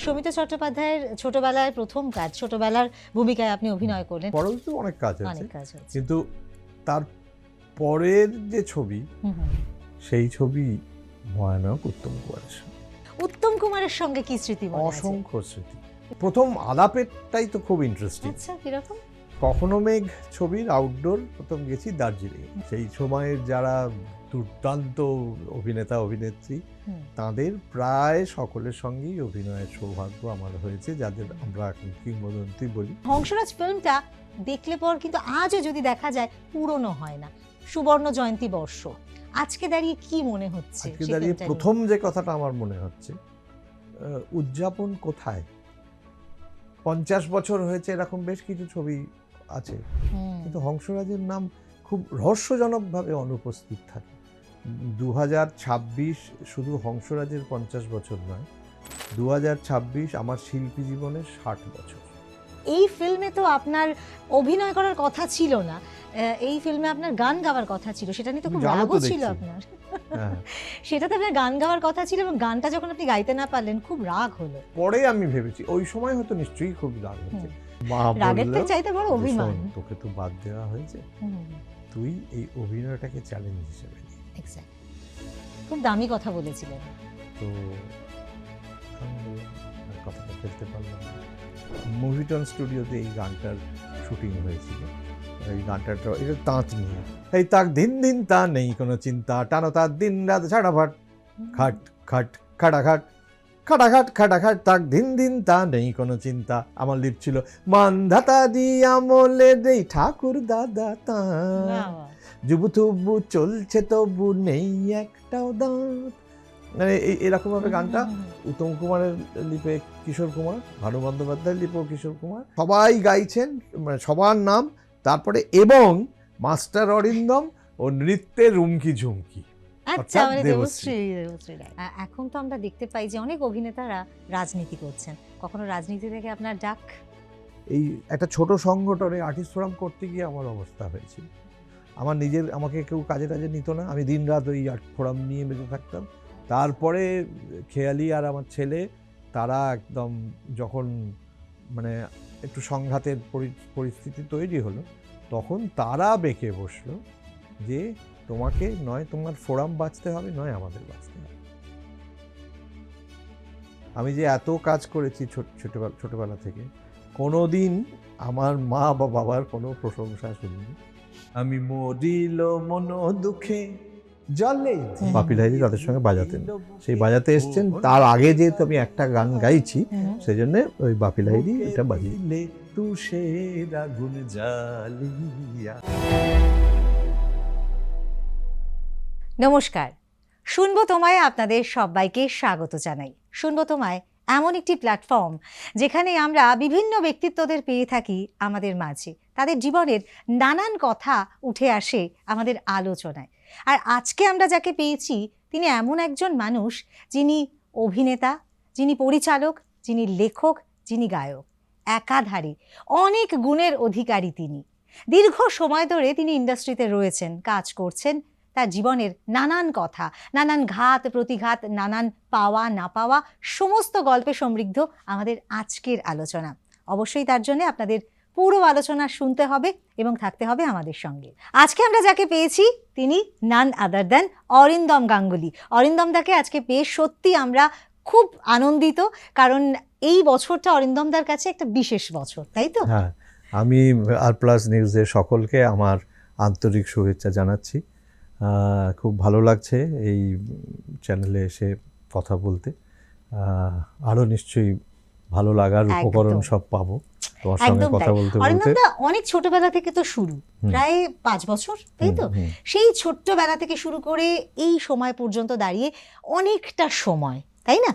সৌমিত্র চট্টোপাধ্যায়ের ছোটবেলায় প্রথম কাজ, ছোটবেলার ভূমিকায় আপনি অভিনয় করলেন। পরেও তো অনেক কাজ আছে, অনেক কাজ হয়েছে। কিন্তু তার পরের যে ছবি, সেই ছবি ভয়ানক উত্তম কুমারের সঙ্গে। উত্তম কুমারের সঙ্গে কি স্মৃতি মনে আছে? অসংখ্য স্মৃতি। প্রথম আলাপেরটাই তো খুব ইন্টারেস্টিং। আচ্ছা, কিরকম? কখনো মেঘ ছবির আউটডোর প্রথম গেছি দার্জিলিং। সেই সময়ের যারা দুর্দান্ত অভিনেতা অভিনেত্রী, তাদের প্রায় সকলের সঙ্গেই অভিনয়ের সৌভাগ্য আমার হয়েছে, যাদের আমরা এখন কিংবদন্তি বলি। হংসরাজ ফিল্মটা দেখলে পর কিন্তু আজও যদি দেখা যায় পুরনো হয় না, সুবর্ণ জয়ন্তী বর্ষ। আজকে দাঁড়িয়ে কি মনে হচ্ছে? আজকে দাঁড়িয়ে প্রথম যে কথাটা আমার মনে হচ্ছে, উদযাপন কোথায়? 50 বছর হয়েছে, এরকম বেশ কিছু ছবি আছে, কিন্তু হংসরাজের নাম খুব রহস্যজনকভাবে অনুপস্থিত থাকে। 2026 শুধু হংসরাজের 50 বছর নয়, 2026 আমার শিল্পী জীবনের 60 বছর। এই ফিল্মে তো আপনার অভিনয় করার কথা ছিল না, এই ফিল্মে আপনার গান গাওয়ার কথা ছিল, সেটা নিয়ে তো খুব রাগও ছিল আপনার। সেটাতে আপনার গান গাওয়ার কথা ছিল, এবং গানটা যখন আপনি গাইতে না পারলেন খুব রাগ হলো। পরে আমি ভেবেছি ওই সময় হয়তো নিশ্চয়ই খুব রাগ হয়েছে। রাগের থেকে চাইতে বড় অভিমান। তোকে তো বাদ দেওয়া হয়েছে, তুই এই অভিনয়টাকে চ্যালেঞ্জ হিসেবে নিয়ে। এক্স্যাক্টলি, খুব দামি কথা বলেছিলেন। তো কথাটা ফেলতে পারলাম না। মুভিটন স্টুডিওতে এই গানটার শুটিং হয়েছিল। এই গানটার এটা তাঁত নিয়ে, এই তাক দিন দিন তা নেই কোনো চিন্তা, টানো তার দিন রাত ছাড়াভাট, খাট খাট খাটাখাট খাটাখাট খাটাখাট, তাক দিন দিন তা নেই কোনো চিন্তা। আমার লিপ ছিল মানধাতা দি আমলে দেই ঠাকুর দাদা তা, যুবু থুবু চলছে তবু নেই একটাও দাঁত। মানে এরকম ভাবে গানটা উত্তম কুমারের লিপে কিশোর কুমার, ভানু বন্দ্যোপাধ্যায়ের লিপেও কিশোর কুমার, সবাই গাইছেন, মানে সবার নাম। তারপরে এবং মাস্টার অরিন্দম ও নৃত্যে রুমকি ঝুমকি। আচ্ছা, মানে দেবশ্রী। এখন তো আমরা দেখতে পাই যে অনেক অভিনেতারা রাজনীতি করছেন। কখনো রাজনীতি থেকে আপনার ডাক? এই একটা ছোট সংগঠনে আর্টিস্ট ফোরাম করতে গিয়ে আমার অবস্থা হয়েছিল। আমাকে কেউ কাজে নিত না, আমি দিন রাত ওই আর্ট ফোরাম নিয়ে বেঁচে থাকতাম। তারপরে খেয়ালি আর আমার ছেলে, তারা একদম যখন মানে একটু সংঘাতের পরিস্থিতি তৈরি হলো, তখন তারা বেঁকে বসলো যে তোমাকে নয় তোমার ফোরাম বাঁচতে হবে, নয় আমাদের বাঁচতে হবে। আমি যে এত কাজ করেছি ছোটবেলা থেকে, কোনোদিন আমার মা বা বাবার কোনো প্রশংসা শুনিনি। আমি মরিল মন দুঃখে জলে, বাপি লাহিড়ী তাদের সঙ্গে বাজাতেন, সেই বাজাতে এসছেন। তার আগে যেহেতু আমি একটা গান গাইছি, সেই জন্য ওই বাপি লাহিড়ী এটা বাজিয়ে তুষের আগুন জ্বালিয়া। নমস্কার, শুনবো তোমায় আপনাদের সবাইকে স্বাগত জানাই। শুনবো তোমায় এমন একটি প্ল্যাটফর্ম যেখানে আমরা বিভিন্ন ব্যক্তিত্বদের পেয়ে থাকি আমাদের মাঝে, তাদের জীবনের নানান কথা উঠে আসে আমাদের আলোচনায়। আর আজকে আমরা যাকে পেয়েছি, তিনি এমন একজন মানুষ যিনি অভিনেতা, যিনি পরিচালক, যিনি লেখক, যিনি গায়ক, একাধারে অনেক গুণের অধিকারী তিনি। দীর্ঘ সময় ধরে তিনি ইন্ডাস্ট্রিতে রয়েছেন, কাজ করছেন। তার জীবনের নানান কথা, নানান ঘাত প্রতিঘাত, নানান পাওয়া না পাওয়া, সমস্ত গল্পে সমৃদ্ধ আমাদের আজকের আলোচনা। অবশ্যই তার জন্য আপনাদের পুরো আলোচনা শুনতে হবে এবং থাকতে হবে আমাদের সঙ্গে। আজকে আমরা যাকে পেয়েছি, তিনি নান আদার দ্যান অরিন্দম গাঙ্গুলি। অরিন্দম দাকে আজকে পেয়ে সত্যি আমরা খুব আনন্দিত, কারণ এই বছরটা অরিন্দমদার কাছে একটা বিশেষ বছর, তাই তো? হ্যাঁ, আমি আর প্লাস নিউজের সকলকে আমার আন্তরিক শুভেচ্ছা জানাচ্ছি। খুব ভালো লাগছে এই চ্যানেলে এসে কথা বলতে। আরও নিশ্চয়ই ভালো লাগার উপকরণ সব পাবো তোমার সঙ্গে কথা বলতে বলতে। অরিন্দমদা অনেক ছোটবেলা থেকে তো শুরু, প্রায় 5 বছর, তাই তো? সেই ছোট্টবেলা থেকে শুরু করে এই সময় পর্যন্ত দাঁড়িয়ে অনেকটা সময়, তাই না?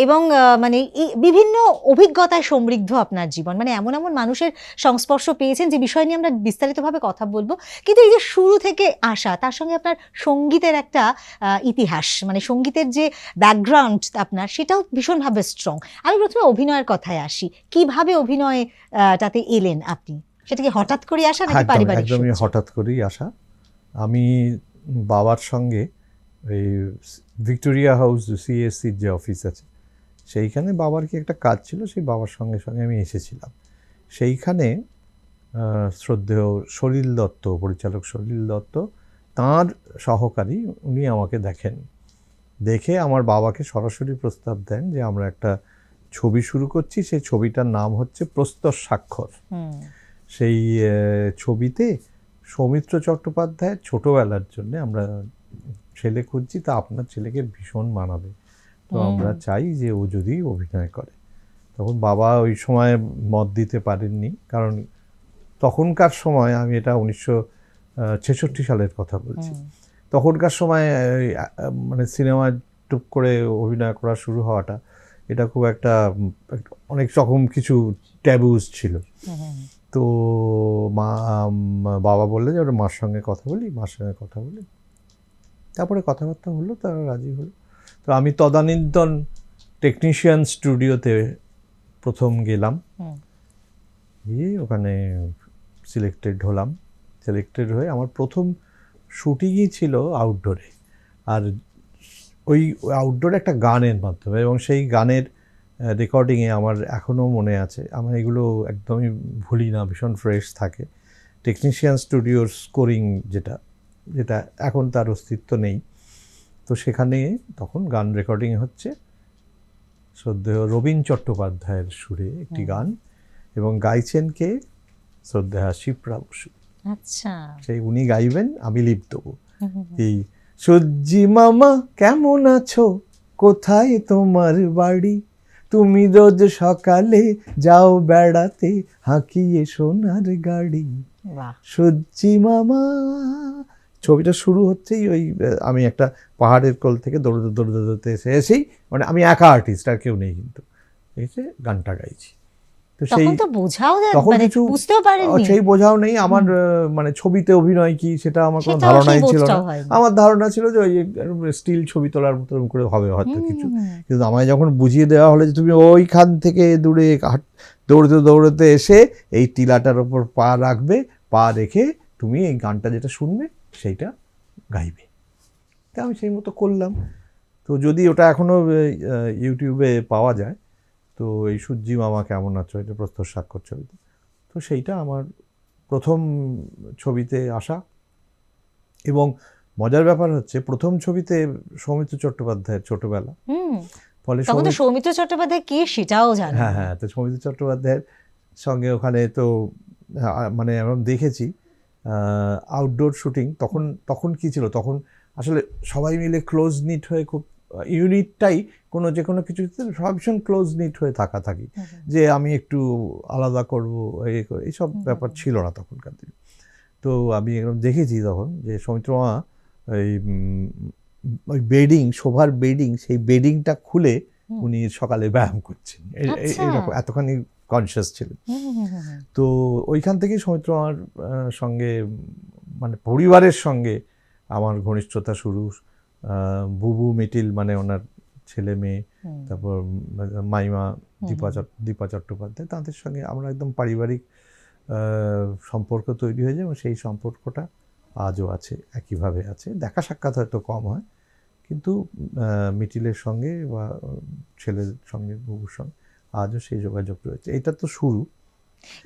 এবং মানে এই বিভিন্ন অভিজ্ঞতায় সমৃদ্ধ আপনার জীবন, মানে এমন এমন মানুষের সংস্পর্শ পেয়েছেন যে বিষয় নিয়ে আমরা বিস্তারিতভাবে কথা বলবো। কিন্তু এই যে শুরু থেকে আসা, তার সঙ্গে আপনার সঙ্গীতের একটা ইতিহাস, মানে সঙ্গীতের যে ব্যাকগ্রাউন্ড আপনার, সেটাও ভীষণভাবে স্ট্রং। আমি প্রথমে অভিনয়ের কথায় আসি, কিভাবে অভিনয়টাতে এলেন আপনি? সেটা কি হঠাৎ করে আসা নাকি পারিবারিক? একদমই হঠাৎ করেই আসা। আমি বাবার সঙ্গে এই ভিক্টোরিয়া হাউস সিএসসির যে অফিস আছে, সেইখানে বাবার কি একটা কাজ ছিল, সেই বাবার সঙ্গে সঙ্গে আমি এসেছিলাম। সেইখানে শ্রদ্ধেয় সলিল দত্ত, পরিচালক সলিল দত্ত, তাঁর সহকারী, উনি আমাকে দেখেন, দেখে আমার বাবাকে সরাসরি প্রস্তাব দেন যে আমরা একটা ছবি শুরু করছি, সেই ছবিটার নাম হচ্ছে প্রস্তর স্বাক্ষর। সেই ছবিতে সৌমিত্র চট্টোপাধ্যায়ের ছোটবেলার জন্য আমরা ছেলে খুঁজছি, তা আপনার ছেলেকে ভীষণ মানাবে, তো আমরা চাই যে ও যদি অভিনয় করে। তখন বাবা ওই সময় মত দিতে পারেননি, কারণ তখনকার সময়, আমি এটা 1966 সালের কথা বলছি, তখনকার সময় মানে সিনেমায় টুক করে অভিনয় করা শুরু হওয়াটা, এটা খুব একটা অনেক রকম কিছু ট্যাবুজ ছিল। তো বাবা বললে যে ওটা মার সঙ্গে কথা বলি, মার সঙ্গে কথা বলি, তারপরে কথাবার্তা হলো, তারা রাজি হলো। তো আমি তদানীন্তন টেকনিশিয়ান স্টুডিওতে প্রথম গেলাম, গিয়ে ওখানে সিলেক্টেড হলাম। সিলেক্টেড হয়ে আমার প্রথম শুটিংই ছিল আউটডোরে, আর ওই আউটডোরে একটা গানের মাধ্যমে, এবং সেই গানের রেকর্ডিংয়ে আমার এখনও মনে আছে, আমার এগুলো একদমই ভুলি না, ভীষণ ফ্রেশ থাকে। টেকনিশিয়ান স্টুডিওর স্কোরিং যেটা যেটা এখন তার অস্তিত্ব নেই, তো সেখানে তখন গান রেকর্ডিং হচ্ছে শ্রদ্ধেয় রবীন চট্টোপাধ্যায়ের সুরে একটি গান, এবং গাইছেন কে? শ্রদ্ধেয়া শিপ্রা বসু। আচ্ছা, সেই উনি গাইবেন, আমি লিপ দেবো। এই সূর্যি মামা কেমন আছো, কোথায় তোমার বাড়ি, তুমি রোজ সকালে যাও বেড়াতে, হাঁকিয়ে সোনার গাড়ি, সূর্যি মামা। ছবিটা শুরু হচ্ছেই ওই আমি একটা পাহাড়ের কোল থেকে দৌড়তে দৌড়তে দৌড়তে এসেই, মানে আমি একা আর্টিস্ট, আর কেউ নেই, কিন্তু এসে গানটা গাইছি। তো সেই তখন তো বোঝাও যায়, তখন মানে কিছু বুঝতেও পারেননি, সেই বোঝাও নেই আমার, মানে ছবিতে অভিনয় কি সেটা আমার কোনো সেটাও ধারণাই সেই ছিল না। বোধটাও হয়নি। আমার ধারণা ছিল যে ওই স্টিল ছবি তোলার মতো করে হবে হয়তো কিছু, কিন্তু আমায় যখন বুঝিয়ে দেওয়া হলো যে তুমি ওইখান থেকে দূরে দৌড়তে দৌড়তে এসে এই টিলাটার ওপর পা রাখবে, পা রেখে তুমি এই গানটা যেটা শুনবে সেইটা গাইবে। তা আমি সেই মতো করলাম। তো যদি ওটা এখনও ইউটিউবে পাওয়া যায়, তো এই সূর্যি মামা কেমন আছো, এটা প্রস্তর স্বাক্ষর ছবিতে, তো সেইটা আমার প্রথম ছবিতে আসা। এবং মজার ব্যাপার হচ্ছে, প্রথম ছবিতে সৌমিত্র চট্টোপাধ্যায়ের ছোটবেলা, ফলে তখন তো সৌমিত্র চট্টোপাধ্যায় কে সেটাও জানি। হ্যাঁ, তো সৌমিত্র চট্টোপাধ্যায়ের সঙ্গে ওখানে তো মানে আমরা দেখেছি আউটডোর শুটিং। তখন কি ছিল, তখন আসলে সবাই মিলে ক্লোজ নিট হয়ে, খুব ইউনিটটাই যে কোনো কিছুতে সবাই ভীষণ ক্লোজ নিট হয়ে থাকি, যে আমি একটু আলাদা করবো, এইসব ব্যাপার ছিল না তখনকার দিনে। তো আমি এরকম দেখেছি তখন যে সৌমিত্র মা ওই বেডিং, শোভার বেডিং, সেই বেডিংটা খুলে উনি সকালে ব্যায়াম করছেন, এইরকম এতখানি কনসিয়াস ছিলেন। তো ওইখান থেকেই সৌমিত্র মার সঙ্গে, মানে পরিবারের সঙ্গে আমার ঘনিষ্ঠতা শুরু। বুবু মিটিল, মানে ওনার ছেলে মেয়ে, তারপর মাইমা দীপা চট্টোপাধ্যায়, তাদের সঙ্গে আমরা একদম পারিবারিক সম্পর্ক তৈরি হয়ে যায়, এবং সেই সম্পর্কটা আজও আছে, একইভাবে আছে। দেখা সাক্ষাৎ হয়তো কম হয়, কিন্তু মিটিলের সঙ্গে বা ছেলের সঙ্গে, বুবুর সঙ্গে আজও সেই যোগাযোগ রয়েছে। এটা তো শুরু।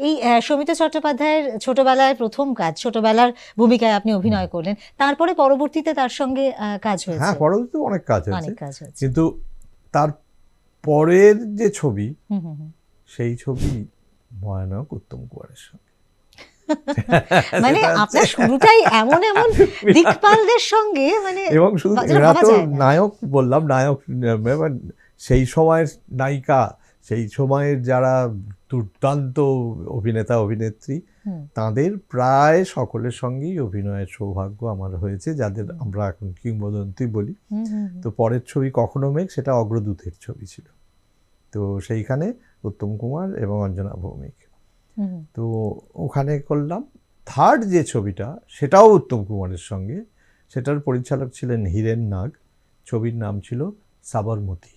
এই সৌমিত্র চট্টোপাধ্যায়ের ছোটবেলায় প্রথম কাজ, ছোটবেলার ভূমিকায় আপনি অভিনয় করলেন, তারপরে পরবর্তীতে তার সঙ্গে কাজ হয়েছে? হ্যাঁ, পরবর্তীতে অনেক কাজ হয়েছে, কিন্তু তার পরের যে ছবি, সেই ছবি ভয়ানক উত্তম কুমারের সঙ্গে। মানে আপনার শুরুটাই এমন দিকপালদের সঙ্গে, মানে এবং শুধু এরা তো নায়ক, বললাম নায়ক, সেই সময়ের নায়িকা, সেই সময়ের যারা দুর্দান্ত অভিনেতা অভিনেত্রী, তাদের প্রায় সকলের সঙ্গেই অভিনয়ের সৌভাগ্য আমার হয়েছে, যাদের আমরা এখন কিংবদন্তি বলি। তো পরের ছবি কখনো মেঘ, সেটা অগ্রদূতের ছবি ছিল, তো সেইখানে উত্তম কুমার এবং অঞ্জনা ভৌমিক, তো ওখানে করলাম। থার্ড যে ছবিটা, সেটাও উত্তম কুমারের সঙ্গে, সেটার পরিচালক ছিলেন হীরেন নাগ, ছবির নাম ছিল সাবরমতী,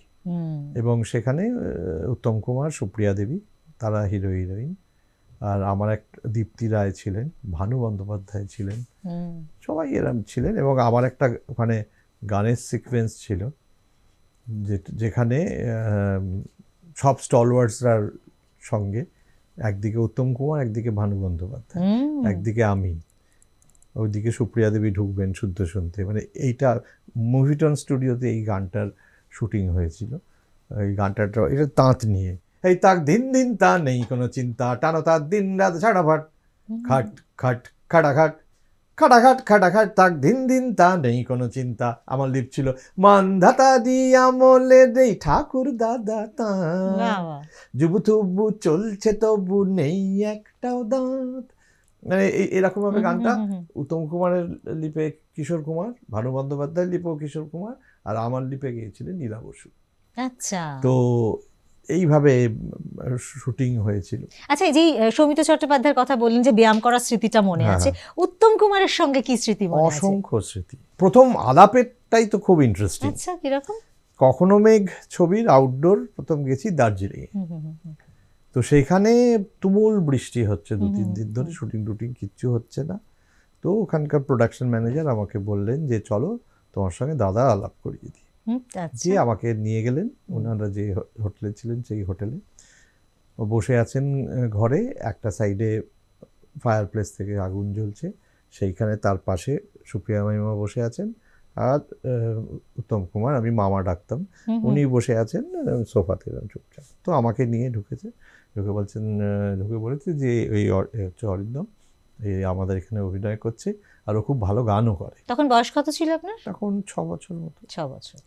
এবং সেখানে উত্তম কুমার, সুপ্রিয়া দেবী, তারা হিরো হিরোইন, আর আমার এক দীপ্তি রায় ছিলেন, ভানু বন্দ্যোপাধ্যায় ছিলেন, সবাই এরম ছিলেন। এবং আমার একটা ওখানে গানের সিকোয়েন্স ছিল, যেখানে সব স্টলওয়ার্ডসরার সঙ্গে, একদিকে উত্তম কুমার, একদিকে ভানু বন্দ্যোপাধ্যায়, একদিকে আমি, ওইদিকে সুপ্রিয়া দেবী ঢুকবেন শুদ্ধ শুনতে। মানে এইটা মুভিটন স্টুডিওতে এই গানটার শুটিং হয়েছিল। এই গানটার এটা তাঁত নিয়ে, এই তাক দিন দিন তা নেই কোনো চিন্তা, টানো তার দিন রাত ঝাড়াভাট, খাট খাট খাটাখাট, খাটাখাট খাটাখাট, তাক দিন দিন তা নেই কোনো চিন্তা। আমার লিপ ছিল মানধাতা দি আমলে নেই ঠাকুর দাদা তা, যুবু তুবু চলছে তবু নেই একটাও দাঁত। মানে এরকম ভাবে গানটা উত্তম কুমারের লিপে কিশোর কুমার, ভানু বন্দ্যোপাধ্যায়ের লিপেও কিশোর কুমার, আর আমার লিপে গিয়েছিলেন নীলা বসু। আচ্ছা, তো এইভাবে শুটিং হয়েছিল। আচ্ছা, এই যে সৌমিত্র চট্টোপাধ্যায়ের কথা বললেন যে ব্যায়াম করার স্মৃতিটা মনে আছে, উত্তম কুমারের সঙ্গে কি স্মৃতি মনে আছে? অসংখ্য স্মৃতি। প্রথম আলাপেরটাই তো খুব ইন্টারেস্টিং। আচ্ছা, কিরকম? কখনো মেঘ ছবির আউটডোর প্রথম গেছি দার্জিলিং, তো সেইখানে তুমুল বৃষ্টি হচ্ছে 2-3 দিন ধরে, শুটিং টুটিং কিচ্ছু হচ্ছে না। তো ওখানকার প্রোডাকশন ম্যানেজার আমাকে বললেন যে চলো তোমার সঙ্গে দাদা আলাপ করিয়ে দিই। যে আমাকে নিয়ে গেলেন, ওনারা যে হোটেলে ছিলেন সেই হোটেলে। বসে আছেন ঘরে, একটা সাইডে ফায়ার প্লেস থেকে আগুন জ্বলছে, সেইখানে তার পাশে সুপ্রিয়া মাইমা বসে আছেন, আর উত্তম কুমার, আমি মামা ডাকতাম, উনি বসে আছেন সোফাতে চুপচাপ। তো আমাকে নিয়ে ঢুকে বলেছে যে এই হচ্ছে অরিন্দম, এই আমাদের এখানে অভিনয় করছে, আর ও খুব ভালো গানও করে। তখন বয়স কত ছিল আপনার? তখন 6 বছর মতো। 6 বছর।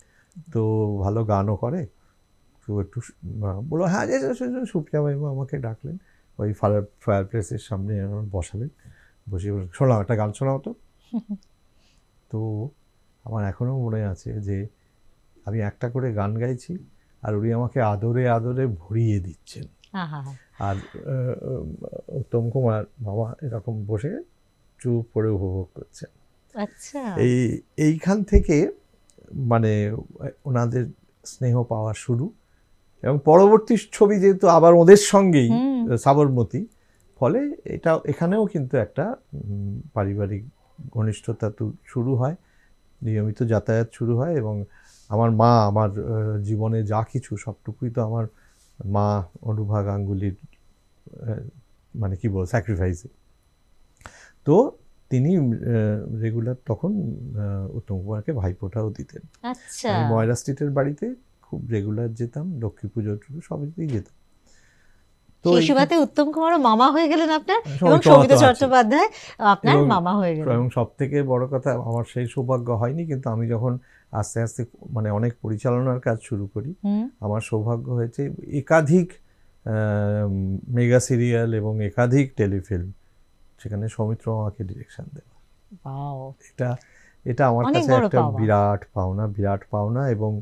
তো ভালো গানও করে, একটু বলো হ্যাঁ। সুপ্রিয়া মাইমা আমাকে ডাকলেন, ওই ফায়ার প্লেসের সামনে বসালেন, বসে শোনাও, একটা গান শোনাও তো। তো আমার এখনও মনে আছে যে আমি একটা করে গান গাইছি, আর উনি আমাকে আদরে আদরে ভরিয়ে দিচ্ছেন, আর উত্তম কুমার মামা এরকম বসে চুপ করে উপভোগ করছেন। আচ্ছা, এইখান থেকে মানে ওনাদের স্নেহ পাওয়া শুরু, এবং পরবর্তী ছবি যেহেতু আবার ওদের সঙ্গেই সাবরমতী, ফলে এখানেও কিন্তু একটা পারিবারিক ঘনিষ্ঠতা তো শুরু হয়, নিয়মিত যাতায়াত শুরু হয়। এবং আমার মা আমার জীবনে যা কিছু সবটুকুই তো আমার মা অনুভা গাঙ্গুলির মানে কি বল স্যাক্রিফাইসে। তো তিনি রেগুলার তখন উত্তম কুমারকে ভাইফোঁটাও দিতেন। আচ্ছা, আমি ময়রা স্ট্রিটের বাড়িতে খুব রেগুলার যেতাম, লক্ষ্মী পুজো সবই যেতাম। তো সেই সুবাদে উত্তম কুমারও মামা হয়ে গেলেন আপনার, এবং সৌমিত্র চট্টোপাধ্যায় আপনার মামা হয়ে গেলেন। এবং সব থেকে বড় কথা, আমার সেই সৌভাগ্য হয়নি, কিন্তু আমি যখন আস্তে আস্তে মানে অনেক পরিচালনার কাজ শুরু করি, আমার সৌভাগ্য হয়েছে একাধিক মেগা সিরিয়াল এবং একাধিক টেলিফিল্ম, সেখানে সৌমিত্র আমাকে ডিরেকশন দেওয়া। এটা আমার কাছে একটা বিরাট পাওনা। এবং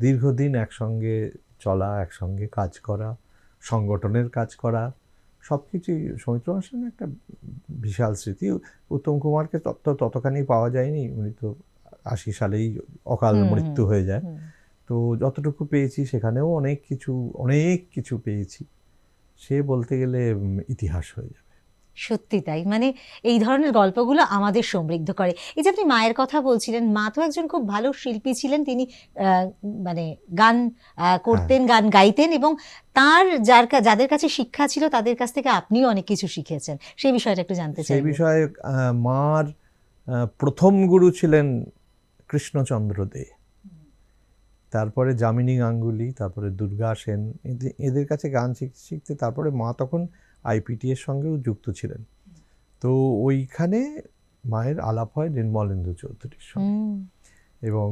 দীর্ঘদিন একসঙ্গে চলা, একসঙ্গে কাজ করা, সংগঠনের কাজ করা, সব কিছুই সৌমিত্র আমার সঙ্গে একটা বিশাল স্মৃতি। উত্তম কুমারকে ততখানি পাওয়া যায়নি, উনি তো 80 সালেই অকাল মৃত্যু হয়ে যায়। তো যতটুকু পেয়েছি সেখানেও অনেক কিছু পেয়েছি, সে বলতে গেলে ইতিহাস হয়ে যাবে। সত্যি তাই, মানে এই ধরনের গল্পগুলো আমাদের সমৃদ্ধ করে। এই যে আপনি মায়ের কথা বলছিলেন, মা তো একজন খুব ভালো শিল্পী ছিলেন, তিনি মানে গান করতেন, গান গাইতেন, এবং তার যাদের কাছে শিক্ষা ছিল তাদের কাছ থেকে আপনিও অনেক কিছু শিখেছেন, সেই বিষয়টা একটু জানতে চাই। সেই বিষয়ে মার প্রথম গুরু ছিলেন কৃষ্ণচন্দ্র দে, তারপরে যামিনী গাঙ্গুলি, তারপরে দুর্গা সেন, এদের কাছে গান শিখতে তারপরে মা তখন আইপিটি এর সঙ্গেও যুক্ত ছিলেন। তো ওইখানে মায়ের আলাপ হয় নির্মলেন্দু চৌধুরীর সঙ্গে, এবং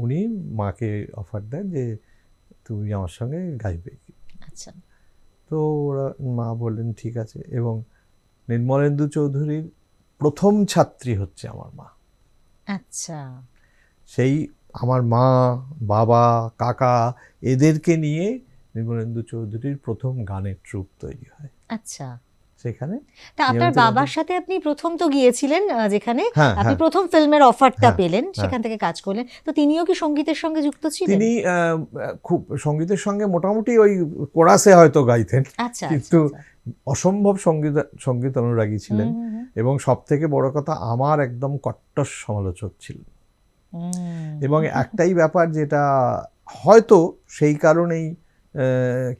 উনি মাকে অফার দেন যে তুমি আমার সঙ্গে গাইবে। আচ্ছা, তো মা বললেন ঠিক আছে, এবং নির্মলেন্দু চৌধুরীর প্রথম ছাত্রী হচ্ছে আমার মা। আচ্ছা, সেই আমার মা, বাবা, কাকা এদেরকে নিয়ে নির্মলেন্দু চৌধুরীর প্রথম গানের ট্রুপ তৈরি হয়। আচ্ছা, সেখানে তা আপনার বাবার সাথে আপনি প্রথম তো গিয়েছিলেন, যেখানে আপনি প্রথম ফিল্মের অফারটা পেলেন, সেখান থেকে কাজ করলেন। তো তিনিও কি সঙ্গীতের সঙ্গে যুক্ত ছিলেন? তিনি খুব সঙ্গীতের সঙ্গে মোটামুটি ওই কোরাসে হয়তো গাইতেন, কিন্তু অসম্ভব সঙ্গীত অনুরাগী ছিলেন, এবং সব থেকে বড় কথা আমার একদম কট্টর সমালোচক ছিলেন। এবং একটাই ব্যাপার, যেটা হয়তো সেই কারণেই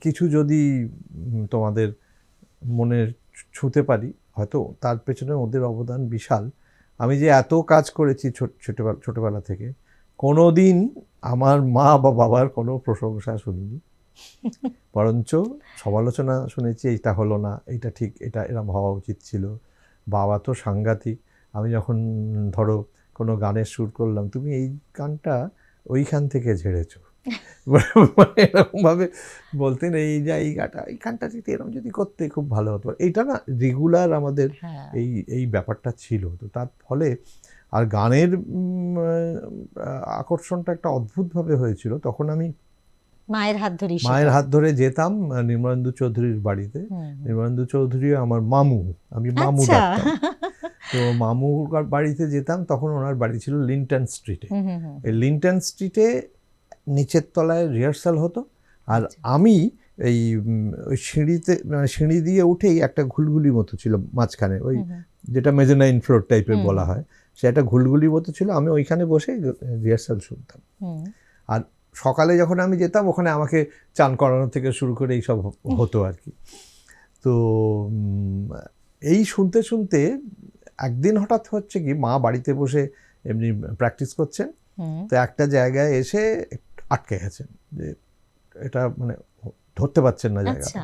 কিছু যদি তোমাদের মনের ছুঁতে পারি, হয়তো তার পেছনে ওদের অবদান বিশাল। আমি যে এত কাজ করেছি ছোটবেলা থেকে, কোনোদিন আমার মা বা বাবার কোনো প্রশংসা শুনিনি, বরঞ্চ সমালোচনা শুনেছি, এইটা হলো না, এইটা ঠিক, এটা এরম হওয়া উচিত ছিল। বাবা তো সাংঘাতিক, আমি যখন ধরো কোনো গানের সুর করলাম, তুমি এই গানটা ওইখান থেকে ঝেড়েছো, মানে এরকমভাবে বলতেন, এই গানটা যদি এরকম যদি করতে খুব ভালো হতো। এইটা না রেগুলার আমাদের এই ব্যাপারটা ছিল। তো তার ফলে আর গানের আকর্ষণটা একটা অদ্ভুতভাবে হয়েছিল। তখন আমি মায়ের হাত ধরে যেতাম নির্মলেন্দু চৌধুরীর বাড়িতে। নির্মলেন্দু চৌধুরী আমার মামু, আমি মামু ডাকতাম। তো মামুর বাড়িতে যেতাম, তখন ওনার বাড়ি ছিল লিন্টন স্ট্রিটে। এই লিন্টন স্ট্রিটে নিচের তলায় রিহার্সাল হতো, আর আমি এই ওই সিঁড়ি দিয়ে উঠেই একটা ঘুলঘুলি মতো ছিল মাঝখানে, ওই যেটা মেজানাইন ফ্লোর টাইপের বলা হয়, সে একটা ঘুলঘুলি মতো ছিল, আমি ওইখানে বসে রিহার্সাল শুনতাম। আর সকালে যখন আমি যেতাম, ওখানে আমাকে চান করানো থেকে শুরু করে এইসব হতো আর কি। তো এই শুনতে শুনতে একদিন হঠাৎ হচ্ছে কি, মা বাড়িতে বসে এমনি প্র্যাকটিস করছেন, তো একটা জায়গায় এসে আটকে গেছেন, যে এটা মানে ধরতে পারছেন না জায়গাটা।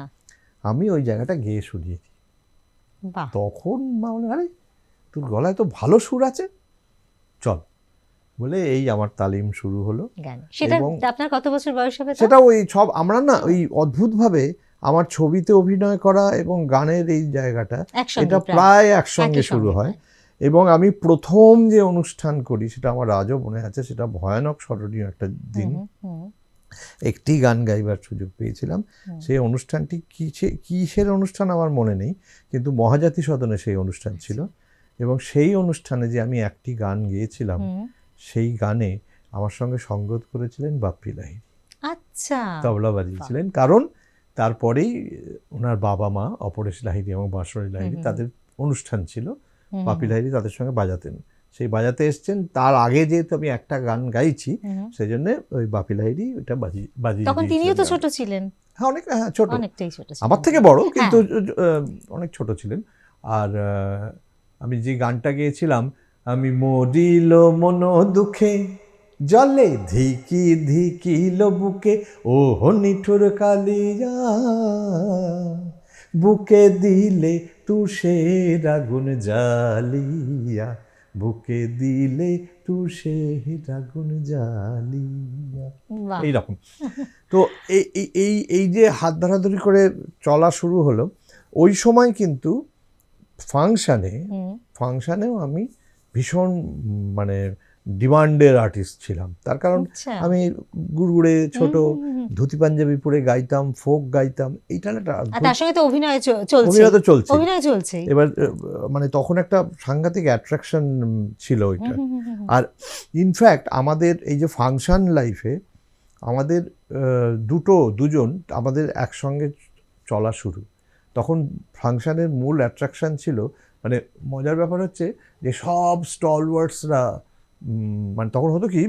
আমি ওই জায়গাটা গেয়ে শুনিয়ে দিই। তখন মা বলে, আরে তোর গলায় তো ভালো সুর আছে, চল, বলে এই আমার তালিম শুরু হলো। আপনার কত বছর বয়স হবে? সেটা ওই সব আমরা না ওই অদ্ভুতভাবে আমার ছবিতে অভিনয় করা এবং গানের এই জায়গাটা, এটা প্রায় একসঙ্গে শুরু হয়। এবং আমি প্রথম যে অনুষ্ঠান করি, সেটা আমার আজও মনে আছে, সেটা ভয়ানক স্মরণীয় একটা দিন। একটি গান গাইবার সুযোগ পেয়েছিলাম। সেই অনুষ্ঠানটি কিসের অনুষ্ঠান আমার মনে নেই, কিন্তু মহাজাতি সদনে সেই অনুষ্ঠান ছিল। এবং সেই অনুষ্ঠানে যে আমি একটি গান গেয়েছিলাম, সেই গানে আমার সঙ্গে সঙ্গত করেছিলেন বাপ্পি লাহিড়ী। আচ্ছা, তবলা বাজিয়েছিলেন। কারণ তারপরেই ওনার বাবা মা অপরেশ লাহিড়ী এবং বাঁশরী লাহিড়ী, তাদের অনুষ্ঠান ছিল, বাপ্পি লাহিড়ী তাদের সঙ্গে বাজাতেন, সেই বাজাতে এসছেন। তার আগে যেহেতু আমি একটা গান গাইছি, সেই জন্য ওই বাপ্পি লাহিড়ী ওটা বাজিয়ে তখন তিনিও তো ছোট ছিলেন। হ্যাঁ, ছোট, অনেকটাই ছোট, আমার থেকে বড়, কিন্তু অনেক ছোট ছিলেন। আর আমি যে গানটা গেয়েছিলাম, আমি মরিল মন দুঃখে জলে ধিকি ধিকিল বুকে, ও নিঠুর কালিয়া বুকে দিলে তুষের আগুন জ্বালিয়া, বুকে দিলে তুষের আগুন জ্বালিয়া, এইরকম। তো এই যে হাত ধরাধরি করে চলা শুরু হলো, ওই সময় কিন্তু ফাংশানেও আমি ভীষণ মানে ডিমান্ডের আর্টিস্ট ছিলাম। তার কারণ আমি গুড়গুড়ে ছোট ধুতি পাঞ্জাবি পরে গাইতাম, ফোক গাইতাম, এইটা তার সঙ্গে তো অভিনয় চলছে। এবার মানে তখন একটা সাংঘাতিক অ্যাট্রাকশন ছিল ওইটা। আর ইনফ্যাক্ট আমাদের এই যে ফাংশন লাইফে আমাদের দুজন আমাদের একসঙ্গে চলা শুরু। তখন ফাংশনের মূল অ্যাট্রাকশন ছিল, মানে মজার ব্যাপার হচ্ছে যে সব স্টলওয়ার্ডসরা, মানে তখন হতো কি,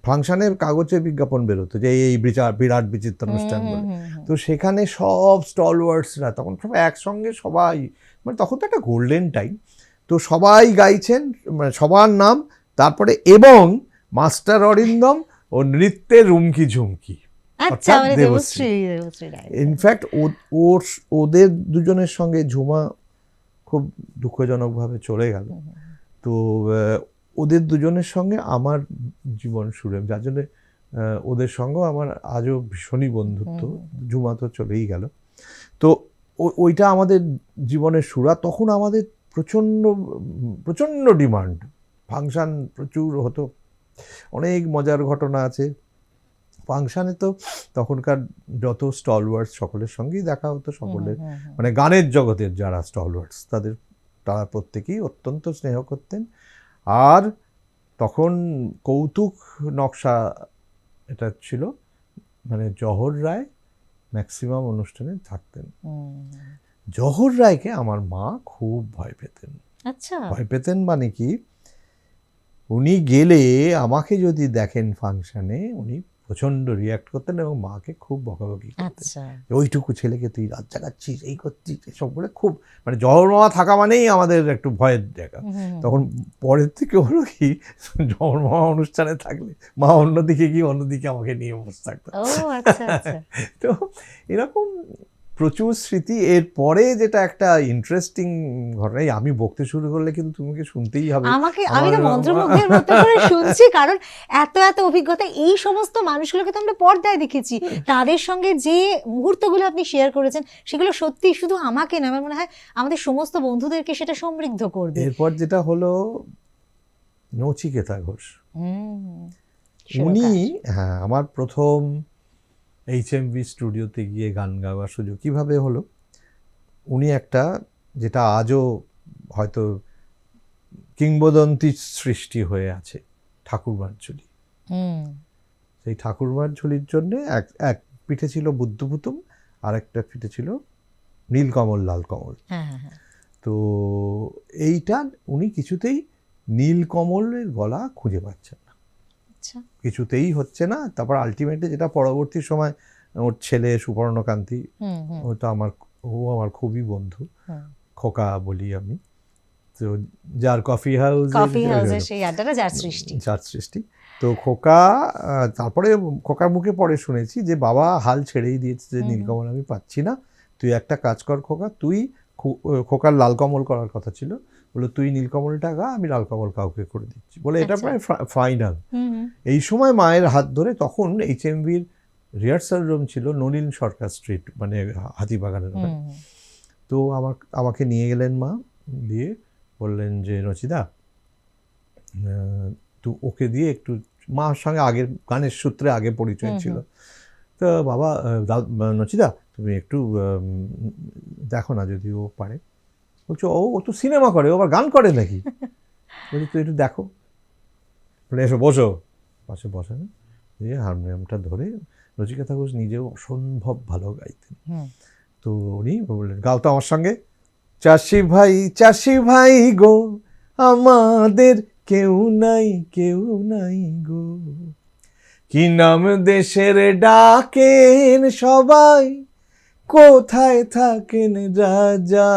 ফাংশনের কাগজে বিজ্ঞাপন বেরোতো যে এই বিরাট বিচিত্র অনুষ্ঠান বলে, তো সেখানে সব স্টলওয়ার্ডসরা তখন সব একসঙ্গে, সবাই, মানে তখন তো একটা গোল্ডেন টাইম, তো সবাই গাইছেন, মানে সবার নাম, তারপরে এবং মাস্টার অরিন্দম ও নৃত্যের রুমকি ঝুমকি, ইনফ্যাক্ট ওদের দুজনের সঙ্গে ঝুমা খুব দুঃখজনকভাবে চলে গেল। তো ওদের দুজনের সঙ্গে আমার জীবন শুরু, যার জন্য ওদের সঙ্গেও আমার আজও ভীষণই বন্ধুত্ব। ঝুমা তো চলেই গেল। তো ওইটা আমাদের জীবনের শুরু। তখন আমাদের প্রচণ্ড ডিমান্ড, ফাংশন প্রচুর হতো, অনেক মজার ঘটনা আছে ফাংশানে। তো তখনকার যত স্টলওয়ার্ডস সকলের সঙ্গেই দেখা হতো, সকলের মানে গানের জগতের যারা স্টলওয়ার্ডস তারা প্রত্যেকেই অত্যন্ত স্নেহ করতেন। আর তখন কৌতুক নকশা এটা ছিল, মানে জহর রায় ম্যাক্সিমাম অনুষ্ঠানে থাকতেন। জহর রায়কে আমার মা খুব ভয় পেতেন। আচ্ছা, ভয় পেতেন মানে কি, উনি গেলে আমাকে যদি দেখেন ফাংশনে, উনি প্রচণ্ড রিয়াক্ট করতেন এবং মাকে খুব বকাবকি করতেন। আচ্ছা, ওইটুকু ছেলেকে তুই রাত জাগাচ্ছিস, এই করছিস, এসব বলে খুব, মানে জহর মামা থাকা মানেই আমাদের একটু ভয়ের জায়গা। তখন পরের থেকে হলো কি, জহর মামা অনুষ্ঠানে থাকলে মা অন্যদিকে গিয়ে অন্যদিকে আমাকে নিয়ে বসে থাকতো। ও আচ্ছা আচ্ছা। তো এরকম প্রচুর স্মৃতি। এরপরে যেটা একটা ইন্টারেস্টিং ঘটনা, এই আমি বকতে শুরু করলে কিন্তু তোমাকে শুনতেই হবে। আমি তো মন্ত্রমুগ্ধের মতো করে শুনছি, কারণ এত এত অভিজ্ঞতা, এই সমস্ত মানুষগুলোকে তো আমরা পর্দায় দেখেছি, তাদের সঙ্গে যে মুহূর্তগুলো আপনি শেয়ার করেছেন সেগুলো সত্যি শুধু আমাকে না, আমার মনে হয় আমাদের সমস্ত বন্ধুদেরকে সেটা সমৃদ্ধ করবে। এরপর যেটা হলো নচিকেতা ঘোষ, উনি, হ্যাঁ, আমার প্রথম HMV স্টুডিওতে গিয়ে গান গাওয়ার সুযোগ কিভাবে হলো, উনি একটা, যেটা আজও হয়তো কিংবদন্তি সৃষ্টি হয়ে আছে, ঠাকুরমার ঝুলি। সেই ঠাকুরমার ঝুলির জন্য এক পিঠে ছিল বুদ্ধপুতুম, আর একটা পিঠে ছিল নীলকমল লালকমল। তো এইটা উনি কিছুতেই নীলকমলের গলা খুঁজে পাচ্ছেন না, কিছুতেই হচ্ছে না। তারপর আলটিমেটলি যেটা পরবর্তী সময় ওর ছেলে সুবর্ণকান্তি, ও আমার খুবই বন্ধু, খোকা বলি আমি, তো যার কফি হাউস, যার সৃষ্টি। তো খোকা, তারপরে খোকার মুখে পরে শুনেছি যে বাবা হাল ছেড়েই দিয়েছে, যে নীলকমল আমি পাচ্ছি না, তুই একটা কাজ কর খোকা, তুই, খোকার লালকমল করার কথা ছিল, বলে তুই নীলকমলটা গা, আমি লালকমল কাউকে করে দিচ্ছি, বলে এটা প্রায় ফাইনাল। এই সময় মায়ের হাত ধরে, তখন HMVর রিহার্সাল রুম ছিল নলিন সরকার স্ট্রিট, মানে হাতিবাগানের ওখানে। তো আমাকে নিয়ে গেলেন মা, দিয়ে বললেন যে নচিদা, তো ওকে দিয়ে একটু, মার সঙ্গে আগের গানের সূত্রে আগে পরিচয় ছিল, তো বাবা নচিদা তুমি একটু দেখো না যদি ও পারে। বলছো ও তো সিনেমা করে, ও আবার গান করে নাকি? বলছি তুই একটু দেখো, বলে এসো বসো, পাশে বসে না, দিয়ে হারমোনিয়ামটা ধরে, নচিকেতা ঘোষ নিজেও অসম্ভব ভালো গাইতেন, তো উনি বললেন গাও তো আমার সঙ্গে, চাষি ভাই গো আমাদের কেউ নাই গো, কি নাম দেশের ডাকেন সবাই, কোথায় থাকেন রাজা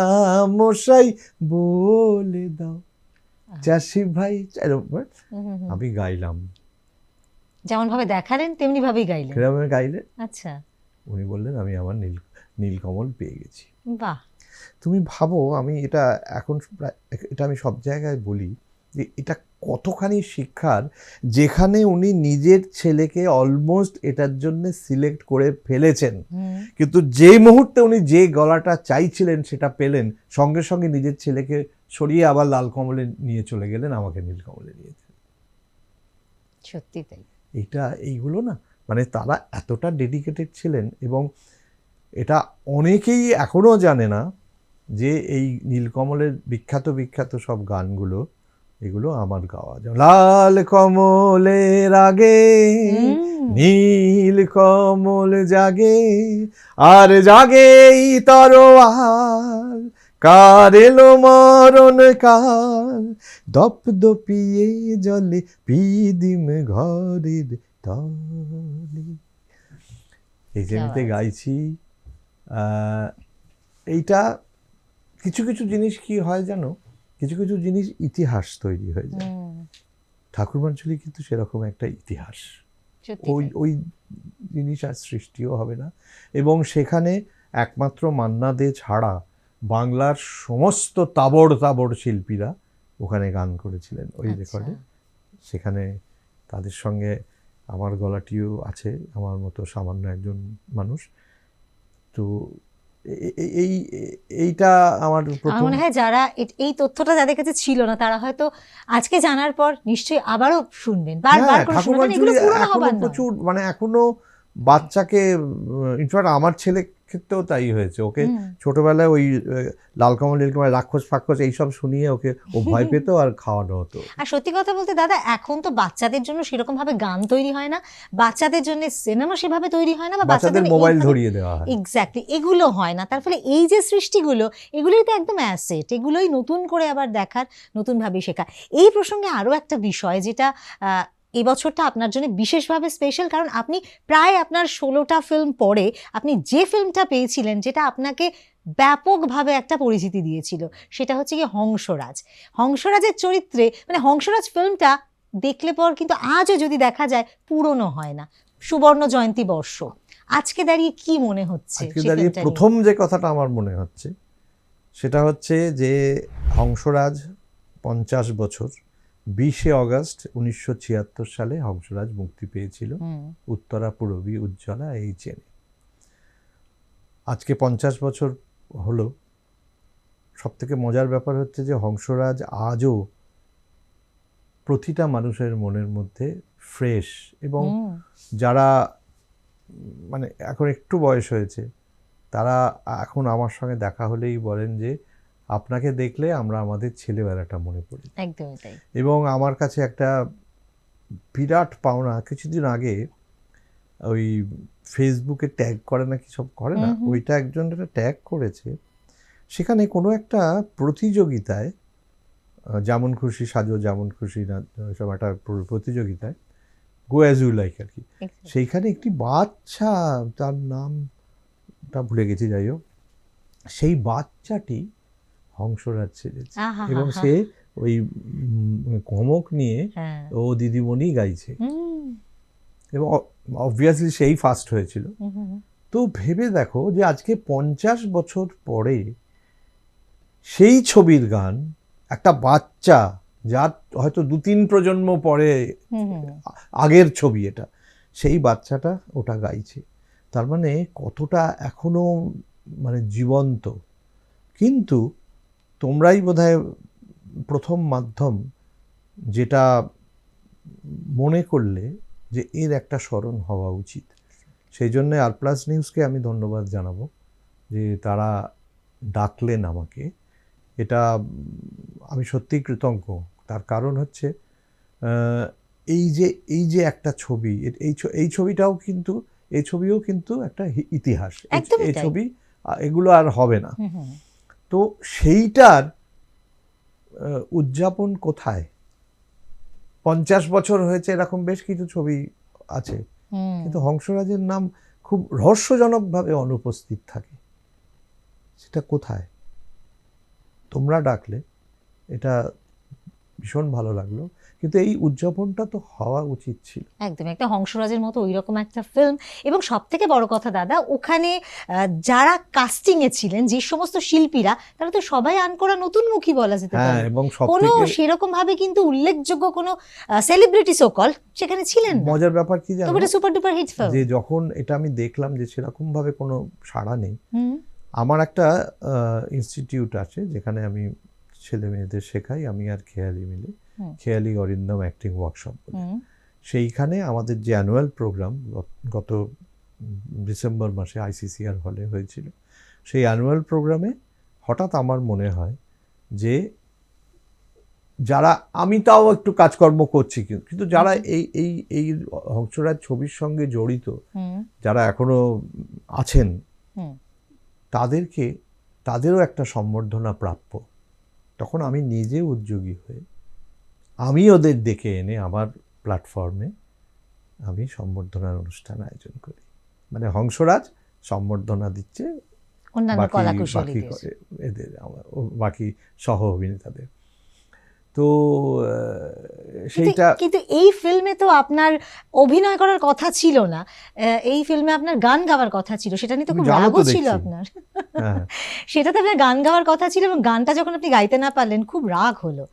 মশাই বলে দাও, চাষি ভাই। আমি গাইলাম, যেমন ভাবে দেখালেন তেমনি ভাবেই গাইলেন। কিভাবে গাইলেন? আচ্ছা, উনি বললেন আমি আমার নীলকমল পেয়ে গেছি। বাহ, তুমি ভাবো, আমি এটা এখন, এটা আমি সব জায়গায় বলি যে এটা কতখানি শিক্ষার, যেখানে উনি নিজের ছেলেকে অলমোস্ট এটার জন্য সিলেক্ট করে ফেলেছেন, কিন্তু যে মুহূর্তে উনি যে গলাটা চাইছিলেন সেটা পেলেন, সঙ্গে সঙ্গে নিজের ছেলেকে সরিয়ে আবার লালকমলে নিয়ে চলে গেলেন, আমাকে নীলকমলে নিয়ে গেলেন। সত্যি তাই। এইগুলো না, মানে তারা এতটা ডেডিকেটেড ছিলেন, এবং এটা অনেকেই এখনও জানে না যে এই নীলকমলের বিখ্যাত সব গানগুলো, এগুলো আমার গাওয়া। লাল কমলের আগে নীল কমল জাগে, আর জাগেই তরোয়াল, কার এলো মরণ কাল, দপদপিয়ে জলে পিদিম ঘরের তলে। এই জমিতে গাইছি। এইটা কিছু জিনিস কি হয় জানো, কিছু জিনিস ইতিহাস তৈরি হয়ে যায়। ঠাকুরমার ঝুলি কিন্তু সেরকম একটা ইতিহাস, ওই জিনিস আর সৃষ্টিও হবে না। এবং সেখানে একমাত্র মান্না দে ছাড়া বাংলার সমস্ত তাবড় শিল্পীরা ওখানে গান করেছিলেন ওই রেকর্ডে। সেখানে তাদের সঙ্গে আমার গলাটিও আছে, আমার মতো সামান্য একজন মানুষ। তো এইটা আমার মনে হয় যারা এই তথ্যটা যাদের কাছে ছিল না, তারা হয়তো আজকে জানার পর নিশ্চয়ই আবারও শুনবেন, বারবার করে শুনবেন। এগুলো পুরনো হবার নয়, প্রচুর, মানে এখনো বাচ্চাকে, ইনফ্যাক্ট আমার ছেলে ক্ষেত্রেও তাই হয়েছে, ওকে ছোটবেলায় ওই লালকমল নীলকমল রাক্ষস ফাক্ষস এইসব শুনিয়ে ওকে ও ভয় পেত আর খাওয়ানো হতো। আর সত্যি কথা বলতে দাদা, এখন তো বাচ্চাদের জন্য সেরকম ভাবে গান তৈরি হয় না, বাচ্চাদের জন্য সিনেমা সেভাবে তৈরি হয় না, বা বাচ্চাদের মোবাইল ধরিয়ে দেওয়া হয়। এক্স্যাক্টলি, এগুলো হয় না। তার ফলে এই যে সৃষ্টিগুলো, এগুলোই তো একদম অ্যাসেট, এগুলোই নতুন করে আবার দেখার, নতুন ভাবে শেখা। এই প্রসঙ্গে আরো একটা বিষয় যেটা এই বছরটা আপনার জন্য বিশেষভাবে স্পেশাল, কারণ আপনি প্রায় আপনার 16টা ফিল্ম পরে আপনি যে ফিল্মটা পেয়েছিলেন যেটা আপনাকে ব্যাপকভাবে একটা পরিচিতি দিয়েছিল, সেটা হচ্ছে কি হংসরাজ। হংসরাজের চরিত্রে, মানে হংসরাজ ফিল্মটা দেখলে পর কিন্তু আজও যদি দেখা যায় পুরনো হয় না। সুবর্ণ জয়ন্তী বর্ষ, আজকে দাঁড়িয়ে কি মনে হচ্ছে? আজকে দাঁড়িয়ে প্রথম যে কথাটা আমার মনে হচ্ছে সেটা হচ্ছে যে হংসরাজ 50 বছর, 20শে অগস্ট 1976 সালে হংসরাজ মুক্তি পেয়েছিল উত্তরা পূরবী উজ্জ্বলা এই চেনে। আজকে 50 বছর হলো। সব থেকে মজার ব্যাপার হচ্ছে যে হংসরাজ আজও প্রতিটা মানুষের মনের মধ্যে ফ্রেশ, এবং যারা মানে এখন একটু বয়স হয়েছে তারা এখন আমার সঙ্গে দেখা হলেই বলেন যে আপনাকে দেখলে আমরা আমাদের ছেলেবেলাটা মনে পড়ি। একদমই তাই। এবং আমার কাছে একটা বিরাট পাওনা, কিছুদিন আগে ওই ফেসবুকে ট্যাগ করে না, কি সব করে না, ওইটা একজন একটা ট্যাগ করেছে, সেখানে কোনো একটা প্রতিযোগিতায়, যেমন খুশি সাজো যেমন খুশি না, সব একটা প্রতিযোগিতায়, গো অ্যাজ ইউ লাইক আর কি, সেইখানে একটি বাচ্চা, তার নামটা ভুলে গেছি, যাই হোক, সেই বাচ্চাটি হংসরাজ ছেড়েছে এবং সে ওই কমক নিয়ে ও দিদিমণি গাইছে, এবং অবভিয়াসলি সেই ফার্স্ট হয়েছিল। তো ভেবে দেখো যে আজকে 50 বছর পরে সেই ছবির গান একটা বাচ্চা, যার হয়তো 2-3 প্রজন্ম পরে আগের ছবি এটা, সেই বাচ্চাটা ওটা গাইছে। তার মানে কতটা এখনো মানে জীবন্ত। কিন্তু তোমরাই বোধহয় প্রথম মাধ্যম যেটা মনে করলে যে এর একটা স্মরণ হওয়া উচিত। সেই জন্যে আর প্লাস নিউজকে আমি ধন্যবাদ জানাবো যে তারা ডাকলেন আমাকে। এটা আমি সত্যিই কৃতজ্ঞ। তার কারণ হচ্ছে এই যে একটা ছবি, এই ছবিটাও কিন্তু, এই ছবিও কিন্তু একটা ইতিহাস। এই ছবি এগুলো আর হবে না। তো সেইটার উদযাপন কোথায়? 50 বছর হয়েছে, এরকম বেশ কিছু ছবি আছে, কিন্তু হংসরাজের নাম খুব রহস্যজনকভাবে অনুপস্থিত থাকে। সেটা কোথায়? তোমরা ডাকলে, এটা ভীষণ ভালো লাগলো, কিন্তু এই উদযাপনটা তো হওয়া উচিত ছিল। একদম, একটা হংসরাজের মতো ওই রকম একটা ফিল্ম। এবং সব থেকে বড় কথা দাদা, ওখানে যারা কাস্টিং এ ছিলেন, যে সমস্ত শিল্পীরা, তারা তো সবাই আনকোরা নতুন মুখী বলা যেতে পারে। এবং কোনো সেরকম ভাবে কিন্তু উল্লেখযোগ্য কোনো সেলিব্রিটি সোকল সেখানে ছিলেন না। মজার ব্যাপার কি জানো, এটা সুপার ডুপার হিট ফিল্ম। যে যখন এটা আমি দেখলাম যে সেরকম ভাবে কোনো সাড়া নেই, আমার একটা ইনস্টিটিউট আছে যেখানে আমি ছেলে মেয়েদের শেখাই, আমি আর খেয়ালি মিলে, খেয়ালি অরিন্দম অ্যাক্টিং ওয়ার্কশপ বলে। সেইখানে আমাদের যে অ্যানুয়াল প্রোগ্রাম গত ডিসেম্বর মাসে ICCR হলে হয়েছিল, সেই অ্যানুয়াল প্রোগ্রামে হঠাৎ আমার মনে হয় যে যারা, আমি তাও একটু কাজকর্ম করছি কিন্তু যারা এই হংসরাজ ছবির সঙ্গে জড়িত, যারা এখনো আছেন, তাদেরও একটা সম্বর্ধনা প্রাপ্য। তখন আমি নিজে উদ্যোগী হয়ে আমি ওদের ডেকে এনে আমার প্ল্যাটফর্মে আমি সম্বর্ধনার অনুষ্ঠান আয়োজন করি। মানে হংসরাজ সম্বর্ধনা দিচ্ছে এদের, বাকি সহ অভিনেতাদের। তো সেইটা, কিন্তু এই ফিল্মে তো আপনার অভিনয় করার কথা ছিল না, এই ফিল্মে আপনার গান গাওয়ার কথা ছিল। সেটা নিয়ে তো খুব রাগও ছিল আপনার। সেটাতে আপনার গান গাওয়ার কথা ছিল, এবং গানটা যখন আপনি গাইতে না পারলেন খুব রাগ হলো।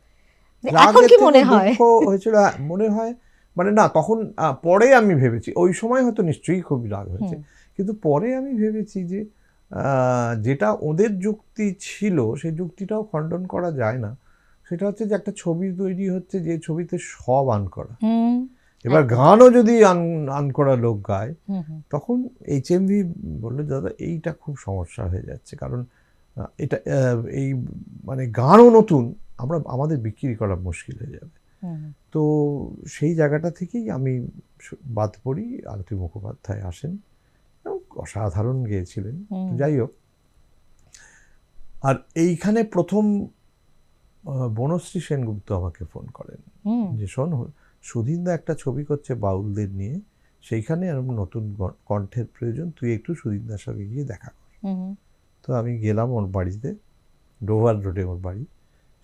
এখন কি মনে হয়? হয়েছিল মনে হয়, মানে না, তখন পরে আমি ভেবেছি, ওই সময় হয়তো নিশ্চয়ই খুব রাগ হয়েছে, কিন্তু পরে আমি ভেবেছি যে যেটা ওদের যুক্তি ছিল সেই যুক্তিটাও খণ্ডন করা যায় না। সেটা হচ্ছে যে একটা ছবি তৈরি হচ্ছে, যে ছবিতে সব আন করা, এবার একদম। গানও যদি আন করা লোক গায়, হুম, হুম, তখন এইচএমভি বললো দাদা এইটা খুব সমস্যা হয়ে যাচ্ছে, কারণ এটা এই মানে গানও নতুন, আমাদের বিক্রি করা মুশকিল হয়ে যাবে। হুম, হুম। তো সেই জায়গাটা থেকেই আমি বাদ পড়ি। আরতি মুখোপাধ্যায় আসেন, এবং অসাধারণ গেয়েছিলেন। তো যাই হোক, আর এইখানে প্রথম বনশ্রী সেনগুপ্ত আমাকে ফোন করেন হুম, যে শোন, সুধীনদা একটা ছবি করছে বাউলদের নিয়ে, সেইখানে এরকম নতুন কণ্ঠের প্রয়োজন, তুই একটু সুধীনদার সঙ্গে গিয়ে দেখা কর। হুম, হুম। তো আমি গেলাম ওর বাড়িতে, ডোভার রোডে ওর বাড়ি,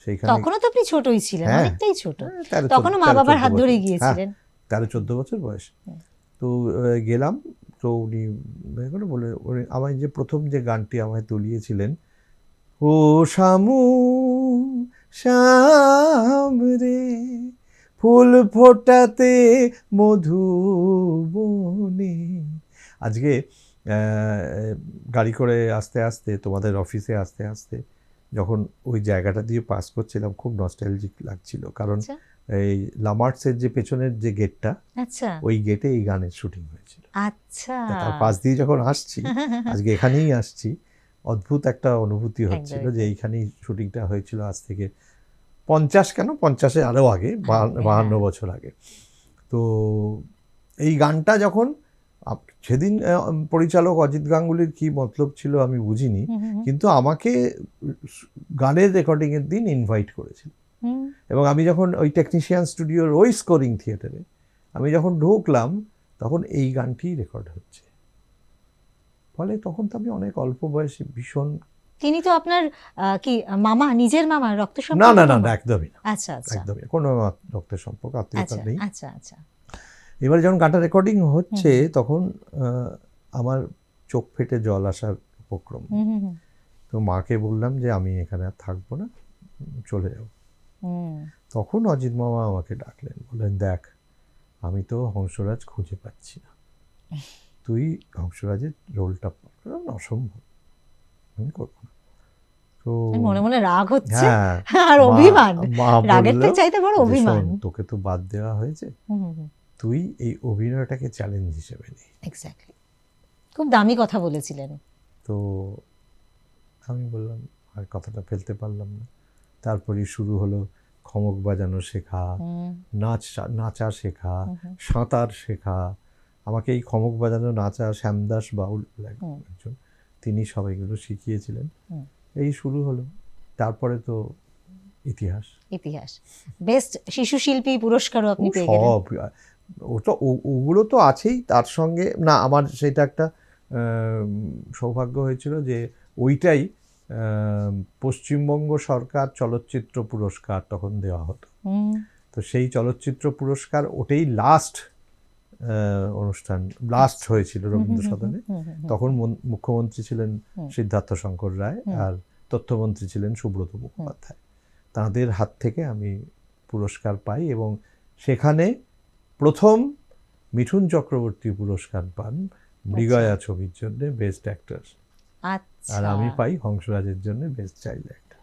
সেইখানে। তখনও তো আপনি ছোটই ছিলেন, হ্যাঁ, অনেকটাই ছোট। 13 তখনও মা বাবার 14 হাত বছর। ধরেই হ্যাঁ, গিয়েছিলেন। 13-14 বছর বয়স। হুম। তো গেলাম। তো উনি বলে আমায় যে প্রথম যে গানটি আমায় তুলিয়েছিলেন, ও শামু শ্যাম রে, ফুল ফোটাতে মধুবনে। আজকে গাড়ি করে আস্তে আস্তে তোমাদের অফিসে আস্তে আস্তে যখন ওই জায়গাটা দিয়ে পাস করছিলাম, খুব নস্টালজিক লাগছিল, কারণ আচ্ছা, এই লামার্টসের যে পেছনের যে গেটটা, আচ্ছা, ওই গেটে এই গানের শুটিং হয়েছিল। আচ্ছা। তার পাশ দিয়ে যখন আসছি, আজকে এখানেই আসছি, অদ্ভুত একটা অনুভূতি একদম, হচ্ছিল যে একদম। এইখানেই শুটিংটা হয়েছিল আজ থেকে 50 কেন 50-এ আরও আগে, আগে, 52 হ্যাঁ। বছর আগে। তো এই গানটা যখন সেদিন পরিচালক অজিত গাঙ্গুলির কি মতলব ছিল আমি বুঝিনি, হুম, হুম, হুম, কিন্তু আমাকে গানের রেকর্ডিংয়ের দিন ইনভাইট করেছিল। হুম। এবং আমি যখন ওই টেকনিশিয়ান স্টুডিওর ওই স্কোরিং থিয়েটারে আমি যখন ঢুকলাম, তখন এই গানটি রেকর্ড হচ্ছে। ফলে তখন তো আমি অনেক অল্প বয়সে, ভীষণ। তিনি তো আপনার কি মামা, নিজের মামা, রক্ত না সম্পর্কের না না মামা? না, একদমই না, আচ্ছা, আচ্ছা, একদমই না। কোনো রক্তের সম্পর্ক, আত্মীয়তা আচ্ছা, নেই। আচ্ছা, আচ্ছা। এবার যখন গানটা রেকর্ডিং হুম, হচ্ছে, হুম, তখন আমার চোখ ফেটে জল আসার উপক্রম। হুম, হুম, হুম, তো মাকে বললাম যে আমি এখানে আর থাকবো না, চলে যাও। হুম। তখন অজিত মামা আমাকে ডাকলেন, বললেন দেখ, আমি তো হংসরাজ খুঁজে পাচ্ছি না, তুই হংসরাজের রোলটা অসম্ভব, আমি করবো না। তো মনে মনে রাগ হচ্ছে হ্যাঁ, আর মা অভিমান। মা রাগের বলল থেকে চাইতে বড় যে অভিমান। শোন, তোকে তো বাদ দেওয়া হয়েছে, হুম, হুম, হুম। তুই এই অভিনয়টাকে চ্যালেঞ্জ হিসেবে নে। এক্স্যাক্টলি। খুব দামি কথা বলেছিলেন। তো আমি বললাম, আর কথাটা ফেলতে পারলাম না। তারপরেই শুরু হলো খমক বাজানো শেখা, হুম, নাচা শেখা, হুম, হুম, সাঁতার শেখা। আমাকে এই খমক বাজানো, নাচা, শ্যামদাস বাউল হুম, একজন, তিনি সবাইগুলো শিখিয়েছিলেন। হুম। এই শুরু হলো। তারপরে তো ইতিহাস। ইতিহাস। বেস্ট শিশু শিল্পী পুরস্কারও ও আপনি পেয়ে গেলেন। সব, ওটা ওগুলো তো আছেই, তার সঙ্গে না আমার সেটা একটা সৌভাগ্য হয়েছিল যে ওইটাই পশ্চিমবঙ্গ সরকার চলচ্চিত্র পুরস্কার তখন দেওয়া হতো। হুম, তো সেই চলচ্চিত্র পুরস্কার ওটাই লাস্ট অনুষ্ঠান, লাস্ট হয়েছিল হুম, হুম, রবীন্দ্র হুম, সদনে। হুম, হুম, হুম, তখন মুখ্যমন্ত্রী ছিলেন হুম, সিদ্ধার্থ শঙ্কর রায়, হুম, আর তথ্যমন্ত্রী ছিলেন সুব্রত মুখোপাধ্যায়। তাঁদের হাত থেকে আমি পুরস্কার পাই, এবং সেখানে প্রথম মিঠুন চক্রবর্তী পুরস্কার পান মৃগয়া ছবির জন্য বেস্ট অ্যাক্টর, আচ্ছা। আর আমি পাই হংসরাজের জন্য বেস্ট চাইল্ড অ্যাক্টর।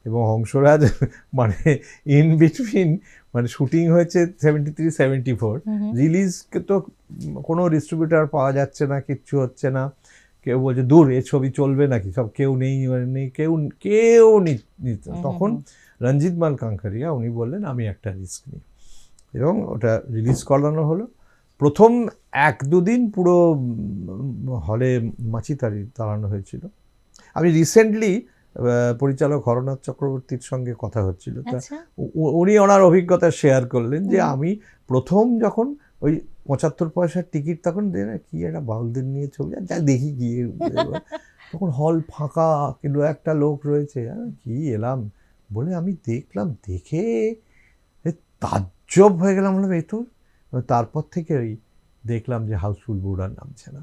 এবং হংসরাজ মানে ইন বিটুইন, মানে শুটিং হয়েছে 73-74, হুম, হুম, রিলিজ তো কোনো ডিস্ট্রিবিউটার পাওয়া যাচ্ছে না, কিচ্ছু হচ্ছে না। কেউ বলছে দূর, এ ছবি চলবে নাকি, সব কেউ নেই, কেউ কেউ নিত না। হুম, তখন হুম, রঞ্জিত মাল কাঙ্কারিয়া উনি বললেন আমি একটা রিস্ক নিই, এবং ওটা রিলিজ করানো হলো। প্রথম 1-2 দিন পুরো হলে মাছিতাড়ি তাড়ানো হয়েছিল। আমি রিসেন্টলি পরিচালক হরনাথ চক্রবর্তীর সঙ্গে কথা হচ্ছিল, তা আচ্ছা। উনি ওনার অভিজ্ঞতা শেয়ার করলেন যে হুম, আমি প্রথম যখন ওই 75 পয়সার টিকিট, তখন কি একটা বাউলদের নিয়ে ছবি, যা দেখি গিয়ে তখন হল ফাঁকা, কিন্তু একটা লোক রয়েছে, কি এলাম বলে আমি দেখলাম, দেখে তাজ্জব হয়ে গেলাম, বললাম এই তো। তারপর থেকে ওই দেখলাম যে হাউসফুল বোর্ড আর নামছে না।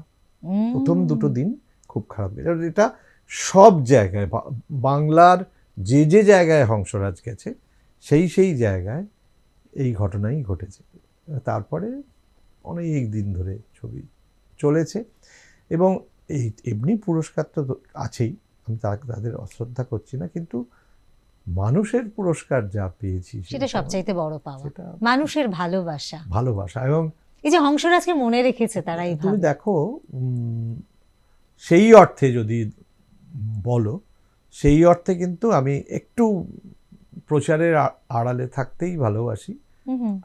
প্রথম 2 দিন খুব খারাপ। এটা সব জায়গায়, বাংলার যে যে জায়গায় হংসরাজ গেছে সেই জায়গায় এই ঘটনাই ঘটেছে। তারপরে অনেক দিন ধরে ছবি চলেছে, এবং এই এমনি পুরস্কার তো আছেই, আমি তাদের অশ্রদ্ধা করছি না, কিন্তু মানুষের পুরস্কার যা পেয়েছি সেটা সবচাইতে বড় পাওয়া, সেটা মানুষের ভালোবাসা। ভালোবাসা। এবং এই যে হংসরাজকে মনে রেখেছে তারাই তুমি ভাবে। দেখো, সেই অর্থে যদি বলো, সেই অর্থে কিন্তু আমি একটু প্রচারের আড়ালে থাকতেই ভালোবাসি।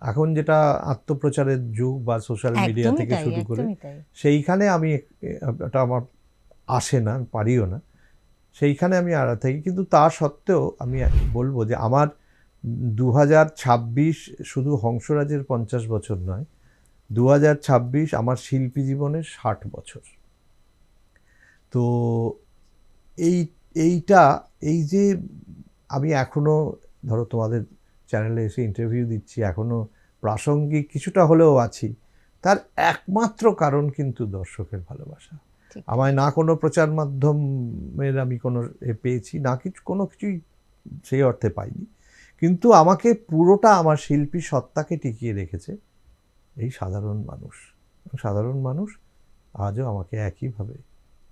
এখন যেটা আত্মপ্রচারের যুগ বা সোশ্যাল মিডিয়া একদমই থেকে তাই, শুরু করে, একদমই তাই। সেইখানে আমি এটা আমার আসে না, পারিও না, সেইখানে আমি আড়াল থাকি। কিন্তু তা সত্ত্বেও আমি বলবো যে আমার 2026 শুধু হংসরাজের 50 বছর নয়, 2026 আমার শিল্পী জীবনের 60 বছর। তো এইটা, এই যে আমি এখনো ধরো তোমাদের চ্যানেলে এসে ইন্টারভিউ দিচ্ছি, এখনো প্রাসঙ্গিক কিছুটা হলেও আছি, তার একমাত্র কারণ কিন্তু দর্শকের ভালোবাসা। আমায় না কোনো প্রচার মাধ্যমের আমি কোনো পেয়েছি, না কিছু, কোনো কিছুই সেই অর্থে পাইনি, কিন্তু আমাকে পুরোটা আমার শিল্পী সত্তাকে টিকিয়ে রেখেছে এই সাধারণ মানুষ। সাধারণ মানুষ আজও আমাকে একইভাবে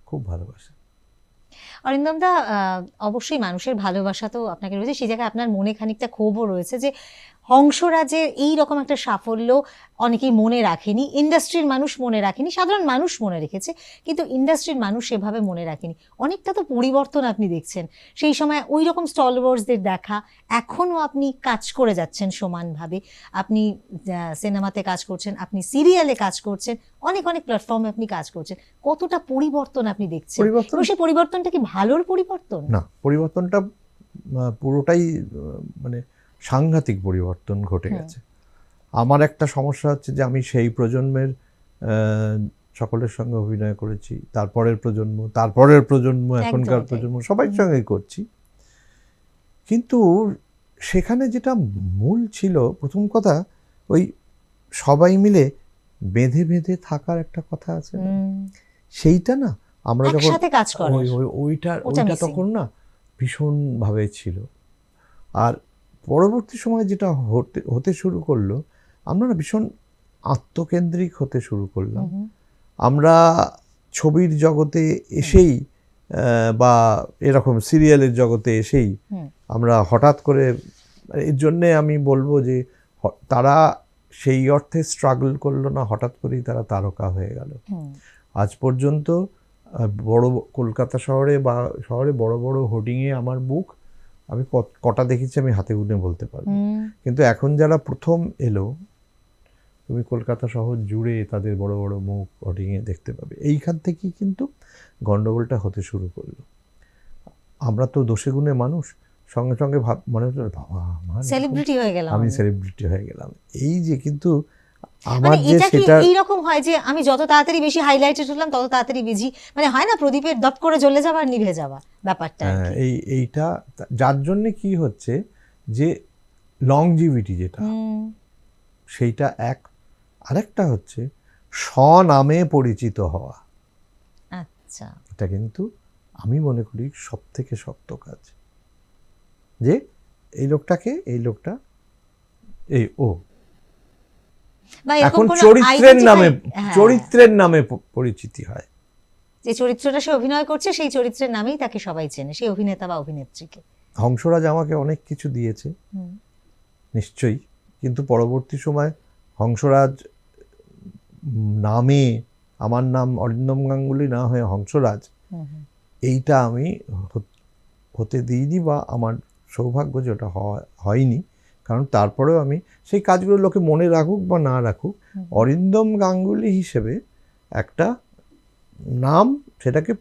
খুব ভালোবাসে। অরিন্দম দা, অবশ্যই মানুষের ভালোবাসা তো আপনাকে রয়েছে, সেই জায়গায় আপনার মনে খানিকটা ক্ষোভও রয়েছে যে হংসরাজের এই রকম একটা সাফল্য অনেকেই মনে রাখেনি, ইন্ডাস্ট্রির মানুষ মনে রাখেনি, সাধারণ মানুষ মনে রেখেছে, কিন্তু ইন্ডাস্ট্রির মানুষ সেভাবে মনে রাখেনি। অনেকটা তো পরিবর্তন আপনি দেখছেন, সেই সময় ওই রকম স্টলওয়ার্সদের দেখা, এখনও আপনি কাজ করে যাচ্ছেন সমানভাবে, আপনি সিনেমাতে কাজ করছেন, আপনি সিরিয়ালে কাজ করছেন, অনেক অনেক প্ল্যাটফর্মে আপনি কাজ করছেন, কতটা পরিবর্তন আপনি দেখছেন? এবং সেই পরিবর্তনটা কি ভালোর পরিবর্তন? না, পরিবর্তনটা পুরোটাই মানে সাংঘাতিক পরিবর্তন ঘটে গেছে। আমার একটা সমস্যা হচ্ছে যে আমি সেই প্রজন্মের সকলের সঙ্গে অভিনয় করেছি, তারপরের প্রজন্ম, এখনকার প্রজন্ম, সবার সঙ্গে করছি, কিন্তু সেখানে যেটা মূল ছিল, প্রথম কথা, ওই সবাই মিলে বেঁধে বেঁধে থাকার একটা কথা আছে না, সেইটা না আমরা যখন ওইটা তখন না ভীষণভাবে ছিল। আর পরবর্তী সময় যেটা হতে শুরু করলো, আমরা না ভীষণ আত্মকেন্দ্রিক হতে শুরু করলাম। আমরা ছবির জগতে এসেই বা এরকম সিরিয়ালের জগতে এসেই আমরা হঠাৎ করে, এর জন্যে আমি বলবো যে তারা সেই অর্থে স্ট্রাগল করলো না, হঠাৎ করেই তারা তারকা হয়ে গেল। আজ পর্যন্ত বড় কলকাতা শহরে বড় বড় হোর্ডিংয়ে আমার মুখ আমি কটা দেখেছি আমি হাতে গুনে বলতে পারবো। কিন্তু এখন যারা প্রথম এলো, তুমি কলকাতা শহর জুড়ে তাদের বড় বড় মুখ হোর্ডিংয়ে দেখতে পাবে। এইখান থেকেই কিন্তু গন্ডগোলটা হতে শুরু করলো। আমরা তো দোষে গুণে মানুষ, সঙ্গে সঙ্গে মনে হলো বাবা আমি সেলিব্রিটি হয়ে গেলাম। এই যে, কিন্তু আমার যে সেটা এইরকম হয় যে আমি যত তাড়াতাড়ি বেশি হাইলাইটেড হলাম তত তাড়াতাড়ি বেশি, মানে হয় না প্রদীপের দপ করে জ্বলে যাওয়া আর নিভে যাওয়া ব্যাপারটা। এইটা যার জন্য কি হচ্ছে যে লংজিভিটি যেটা, সেইটা আরেকটা হচ্ছে স্বনামে পরিচিত হওয়া। আচ্ছা, এটা কিন্তু আমি মনে করি সব থেকে শক্ত কাজ, যে এই লোকটা এখন চরিত্রের নামে পরিচিতি হয়। যে চরিত্রটা সে অভিনয় করছে সেই চরিত্রের নামেই তাকে সবাই চেনে, সেই অভিনেতা বা অভিনেত্রীকে। হংসরাজ আমাকে অনেক কিছু দিয়েছে নিশ্চয়ই, কিন্তু পরবর্তী সময় হংসরাজ নামে, আমার নাম অরিন্দম গাঙ্গুলি না হয়ে হংসরাজ, এইটা আমি হতে দিইনি, বা আমার সৌভাগ্য যে ওটা হয়নি। কারণ তারপরেও আমি সেই কাজগুলো লোকে মনে রাখুক বা না রাখুক, অরিন্দম গাঙ্গুলি হিসেবে একটা নাম, সেটাকে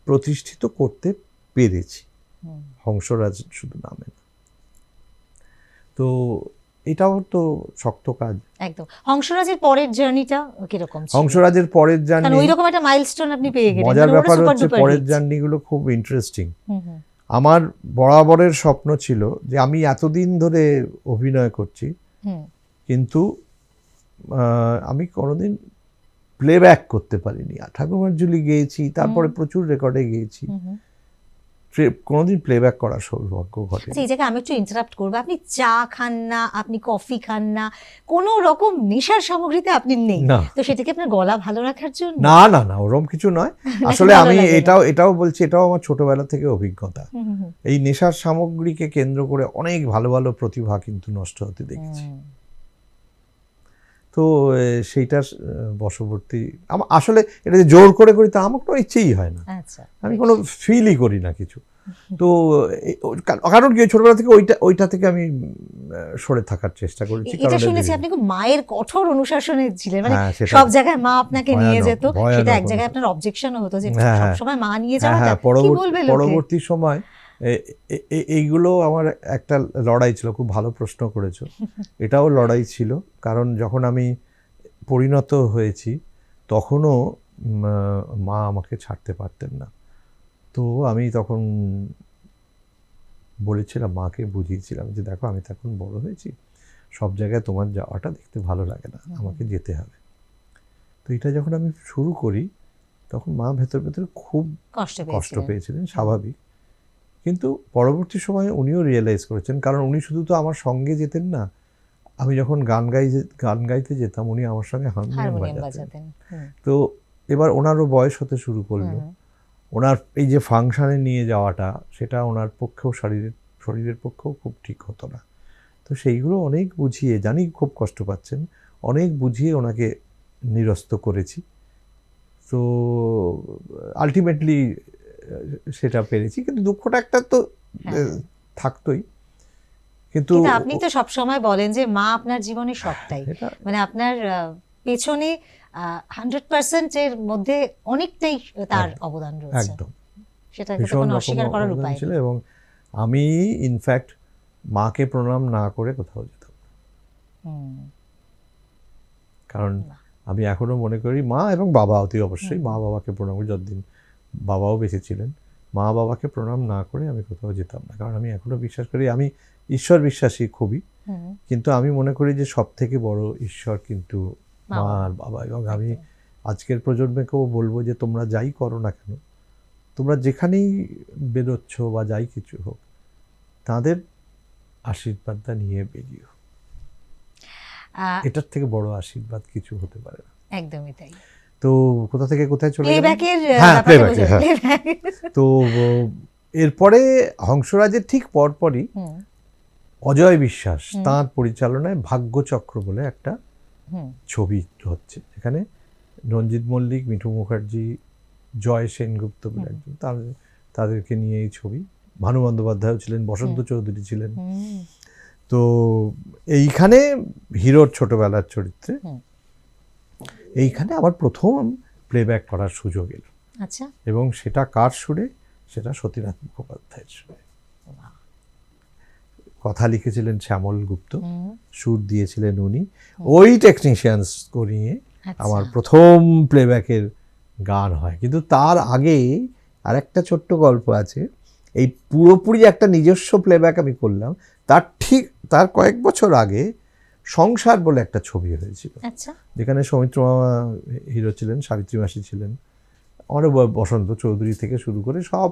প্রতিষ্ঠিত করতে পেরেছি, হংসরাজ শুধু নামে না। তো এটাও তো শক্ত কাজ। একদম। হংসরাজের পরের জার্নিটা কিরকম ছিল? হংসরাজের পরের জার্নি, কারণ ওইরকম একটা মাইলস্টোন আপনি পেয়ে গেলেন। মজার ব্যাপার হচ্ছে পরের জার্নিগুলো খুব ইন্টারেস্টিং। আমার বরাবরের স্বপ্ন ছিল যে আমি এতদিন ধরে অভিনয় করছি, কিন্তু আমি কোনোদিন প্লেব্যাক করতে পারিনি। ঠাকুরমার ঝুলি গেয়েছি, তারপরে প্রচুর রেকর্ডে গেয়েছি, কোনোদিন প্লেব্যাক করার সৌভাগ্য ঘটে। আচ্ছা, এই জায়গায় আমি একটু ইন্টারাপ্ট করবো, আপনি চা খান না, আপনি কফি খান না, কোনো রকম নেশার সামগ্রীতে আপনি নেই, না তো সেটা কি আপনার গলা ভালো রাখার জন্য? না না না, ওরকম কিছু নয়। আসলে আমি এটাও বলছি, এটাও আমার ছোটবেলা থেকে অভিজ্ঞতা। এই নেশার সামগ্রীকে কেন্দ্র করে অনেক ভালো ভালো প্রতিভা কিন্তু নষ্ট হতে দেখেছি। তো সেইটার বশবর্তী আসলে এটা যে জোর করে করি তা আমার কোনো ইচ্ছেই হয় না। আচ্ছা, আমি কোনো ফিলই করি না কিছু। তো কারণ কি ছোটবেলা থেকে ওইটা থেকে আমি সরে থাকার চেষ্টা করেছি। এটা শুনেছি আপনি খুব মায়ের কঠোর অনুশাসনে ছিলেন, মানে হ্যাঁ, সব জায়গায় মা আপনাকে নিয়ে যেত, ভয়ানক সেটা এক জায়গায় আপনার অবজেকশনও হতো যে হ্যাঁ, সবসময় মা নিয়ে যাওয়া, হ্যাঁ, কি বলবে লোকে? পরবর্তী সময় এইগুলো আমার একটা লড়াই ছিল। খুব ভালো প্রশ্ন করেছো। এটাও লড়াই ছিল, কারণ যখন আমি পরিণত হয়েছি তখনও মা আমাকে ছাড়তে পারতেন না। তো আমি তখন বলেছিলাম, মাকে বুঝিয়েছিলাম যে দেখো আমি তো এখন বড় হয়েছি, সব জায়গায় তোমার যাওয়াটা দেখতে ভালো লাগে না, আমাকে যেতে হবে। তো এটা যখন আমি শুরু করি তখন মা ভেতর ভেতর খুব কষ্ট পেয়েছিলেন, স্বাভাবিক। কিন্তু পরবর্তী সময়ে উনিও রিয়েলাইজ করেছেন, কারণ উনি শুধু তো আমার সঙ্গে যেতেন না, আমি যখন গান গাইতে যেতাম উনি আমার সঙ্গে হারমোনিয়াম বাজাতেন। তো এবার ওনারও বয়স হতে শুরু করলো, ওনার এই যে ফাংশনে নিয়ে যাওয়াটা সেটা ওনার পক্ষেও শরীরের পক্ষেও খুব ঠিক হতো না। তো সেইগুলো অনেক বুঝিয়ে, জানি খুব কষ্ট পাচ্ছেন, অনেক বুঝিয়ে ওনাকে নিরস্ত করেছি। তো আলটিমেটলি সেটা পেরেছি, কিন্তু দুঃখটা একটা তো থাকতোই। কিন্তু আপনি তো সব সময় বলেন যে মা আপনার জীবনে সবটাই, মানে আপনার পেছনে 100% এর মধ্যে অনেকটাই তার অবদান রয়েছে। একদম, সেটা কোনো অস্বীকার করার উপায় নেই। এবং আমি ইনফ্যাক্ট মাকে প্রণাম না করে কোথাও যেতাম না, কারণ আমি এখনো মনে করি মা এবং বাবা, অতি অবশ্যই মা বাবাকে প্রণাম করি, যতদিন বাবাও বেঁচে ছিলেন মা বাবাকে প্রণাম না করে আমি কোথাও যেতাম না। কারণ আমি এখনো বিশ্বাস করি, আমি ঈশ্বর বিশ্বাসী খুবই, কিন্তু আমি মনে করি যে সব থেকে বড় ঈশ্বর কিন্তু মা আর বাবা। এবং আমি আজকের প্রজন্মকেও বলবো যে তোমরা যাই করো না কেন, তোমরা যেখানেই বেরোচ্ছ বা যাই কিছু হোক, তাদের আশীর্বাদটা নিয়ে বেরিও। এটার থেকে বড় আশীর্বাদ কিছু হতে পারে না। একদমই তাই। তো কোথা থেকে কোথায় চলে গেলাম? প্লেব্যাক। তো এরপরে হংসরাজের ঠিক পরপরই অজয় বিশ্বাস তাঁর পরিচালনায় ভাগ্যচক্র বলে একটা ছবি হচ্ছে, এখানে রঞ্জিত মল্লিক, মিঠু মুখার্জি, জয় সেনগুপ্ত বলে একজন, তাদেরকে নিয়ে এই ছবি। ভানু বন্দ্যোপাধ্যায়ও ছিলেন, বসন্ত চৌধুরী ছিলেন। তো এইখানে হিরোর ছোটবেলার চরিত্রে এইখানে আমার প্রথম প্লেব্যাক করার সুযোগ এলো। আচ্ছা, এবং সেটা কার সুরে? সেটা সতীনাথ মুখোপাধ্যায়ের সুরে। কথা লিখেছিলেন শ্যামল গুপ্ত, সুর দিয়েছিলেন উনি। ওই টেকনিশিয়ানস করিয়ে আমার প্রথম প্লেব্যাকের গান হয়। কিন্তু তার আগে আরেকটা ছোট্ট গল্প আছে। এই পুরোপুরি একটা নিজস্ব প্লেব্যাক আমি করলাম, তার কয়েক বছর আগে সংসার বলে একটা ছবি হয়েছিল, যেখানে সৌমিত্র মামা হিরো ছিলেন, সাবিত্রী মাসি ছিলেন, অনেক বসন্ত চৌধুরী থেকে শুরু করে সব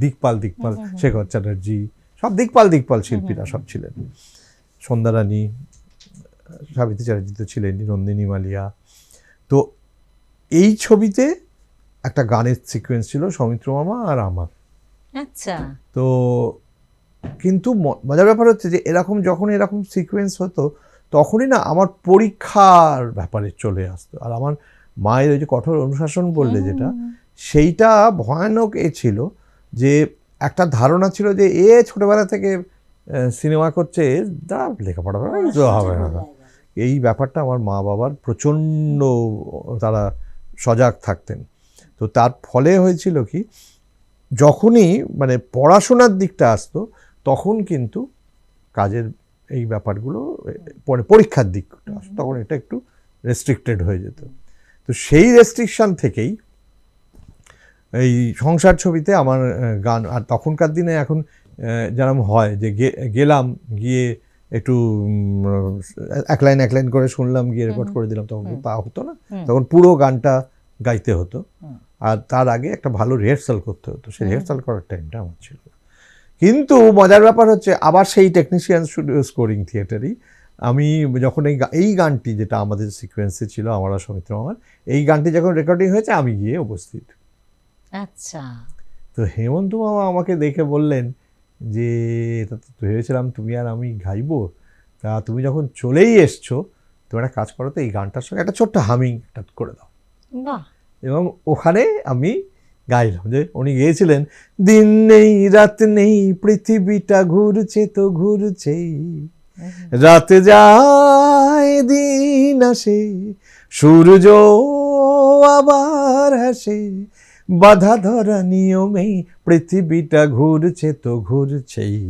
দিকপাল, শেখর চ্যাটার্জি, সব দিকপাল শিল্পীরা সব ছিলেন, সন্ধ্যারানী, সাবিত্রী চ্যাটার্জি তো ছিলেন, নন্দিনী মালিয়া। তো এই ছবিতে একটা গানের সিকোয়েন্স ছিল সৌমিত্র মামা আর আমার। আচ্ছা। তো কিন্তু মজার ব্যাপার হচ্ছে যে যখন এরকম সিকোয়েন্স হতো তখনই না আমার পরীক্ষার ব্যাপারে চলে আসতো। আর আমার মায়ের ওই যে কঠোর অনুশাসন বললে যেটা, সেইটা ভয়ানক ছিল যে একটা ধারণা ছিল যে ছোটবেলা থেকে সিনেমা করছে, লেখাপড়া হবে না। এই ব্যাপারটা আমার মা বাবার প্রচণ্ড, তারা সজাগ থাকতেন। তো তার ফলে হয়েছিল কি, যখনই মানে পড়াশোনার দিকটা আসতো তখন কিন্তু কাজের এই ব্যাপারগুলো, পরীক্ষার দিকটা আসতো তখন এটা একটু রেস্ট্রিক্টেড হয়ে যেত। তো সেই রেস্ট্রিকশন থেকেই এই সংসার ছবিতে আমার গান। আর তখনকার দিনে এখন যেরকম হয় যে গেলাম, গিয়ে একটু এক লাইন করে শুনলাম, গিয়ে রেকর্ড করে দিলাম, তখন তা হতো না, তখন পুরো গানটা গাইতে হতো। আর তার আগে একটা ভালো রিহার্সাল করতে হতো, সেই রিহার্সাল করার টাইমটা আমার ছিল না। কিন্তু মজার ব্যাপার হচ্ছে আবার সেই টেকনিশিয়ান স্টুডিও স্কোরিং থিয়েটারই আমি যখন এই গানটি যেটা আমাদের সিকোয়েন্সে ছিল আমার আর সৌমিত্র আমার, এই গানটি যখন রেকর্ডিং হয়েছে আমি গিয়ে উপস্থিত। আচ্ছা। তো হেমন্ত মামা আমাকে দেখে বললেন যে এটা তো ভেবেছিলাম তুমি আর আমি গাইবো, তা তুমি যখন চলেই এসছো তুমি একটা কাজ করো তো, এই গানটার সঙ্গে একটা ছোট্ট হামিং করে দাও। বাহ। এবং ওখানে আমি গাইলাম, যে উনি গেয়েছিলেন দিন নেই রাত নেই পৃথিবীটা ঘুরছে তো ঘুরছেই, রাত যায় দিন আসে সূর্য আবার হাসে, বাধা ধরা নিয়মেই পৃথিবীটা ঘুরছে তো ঘুরছেই,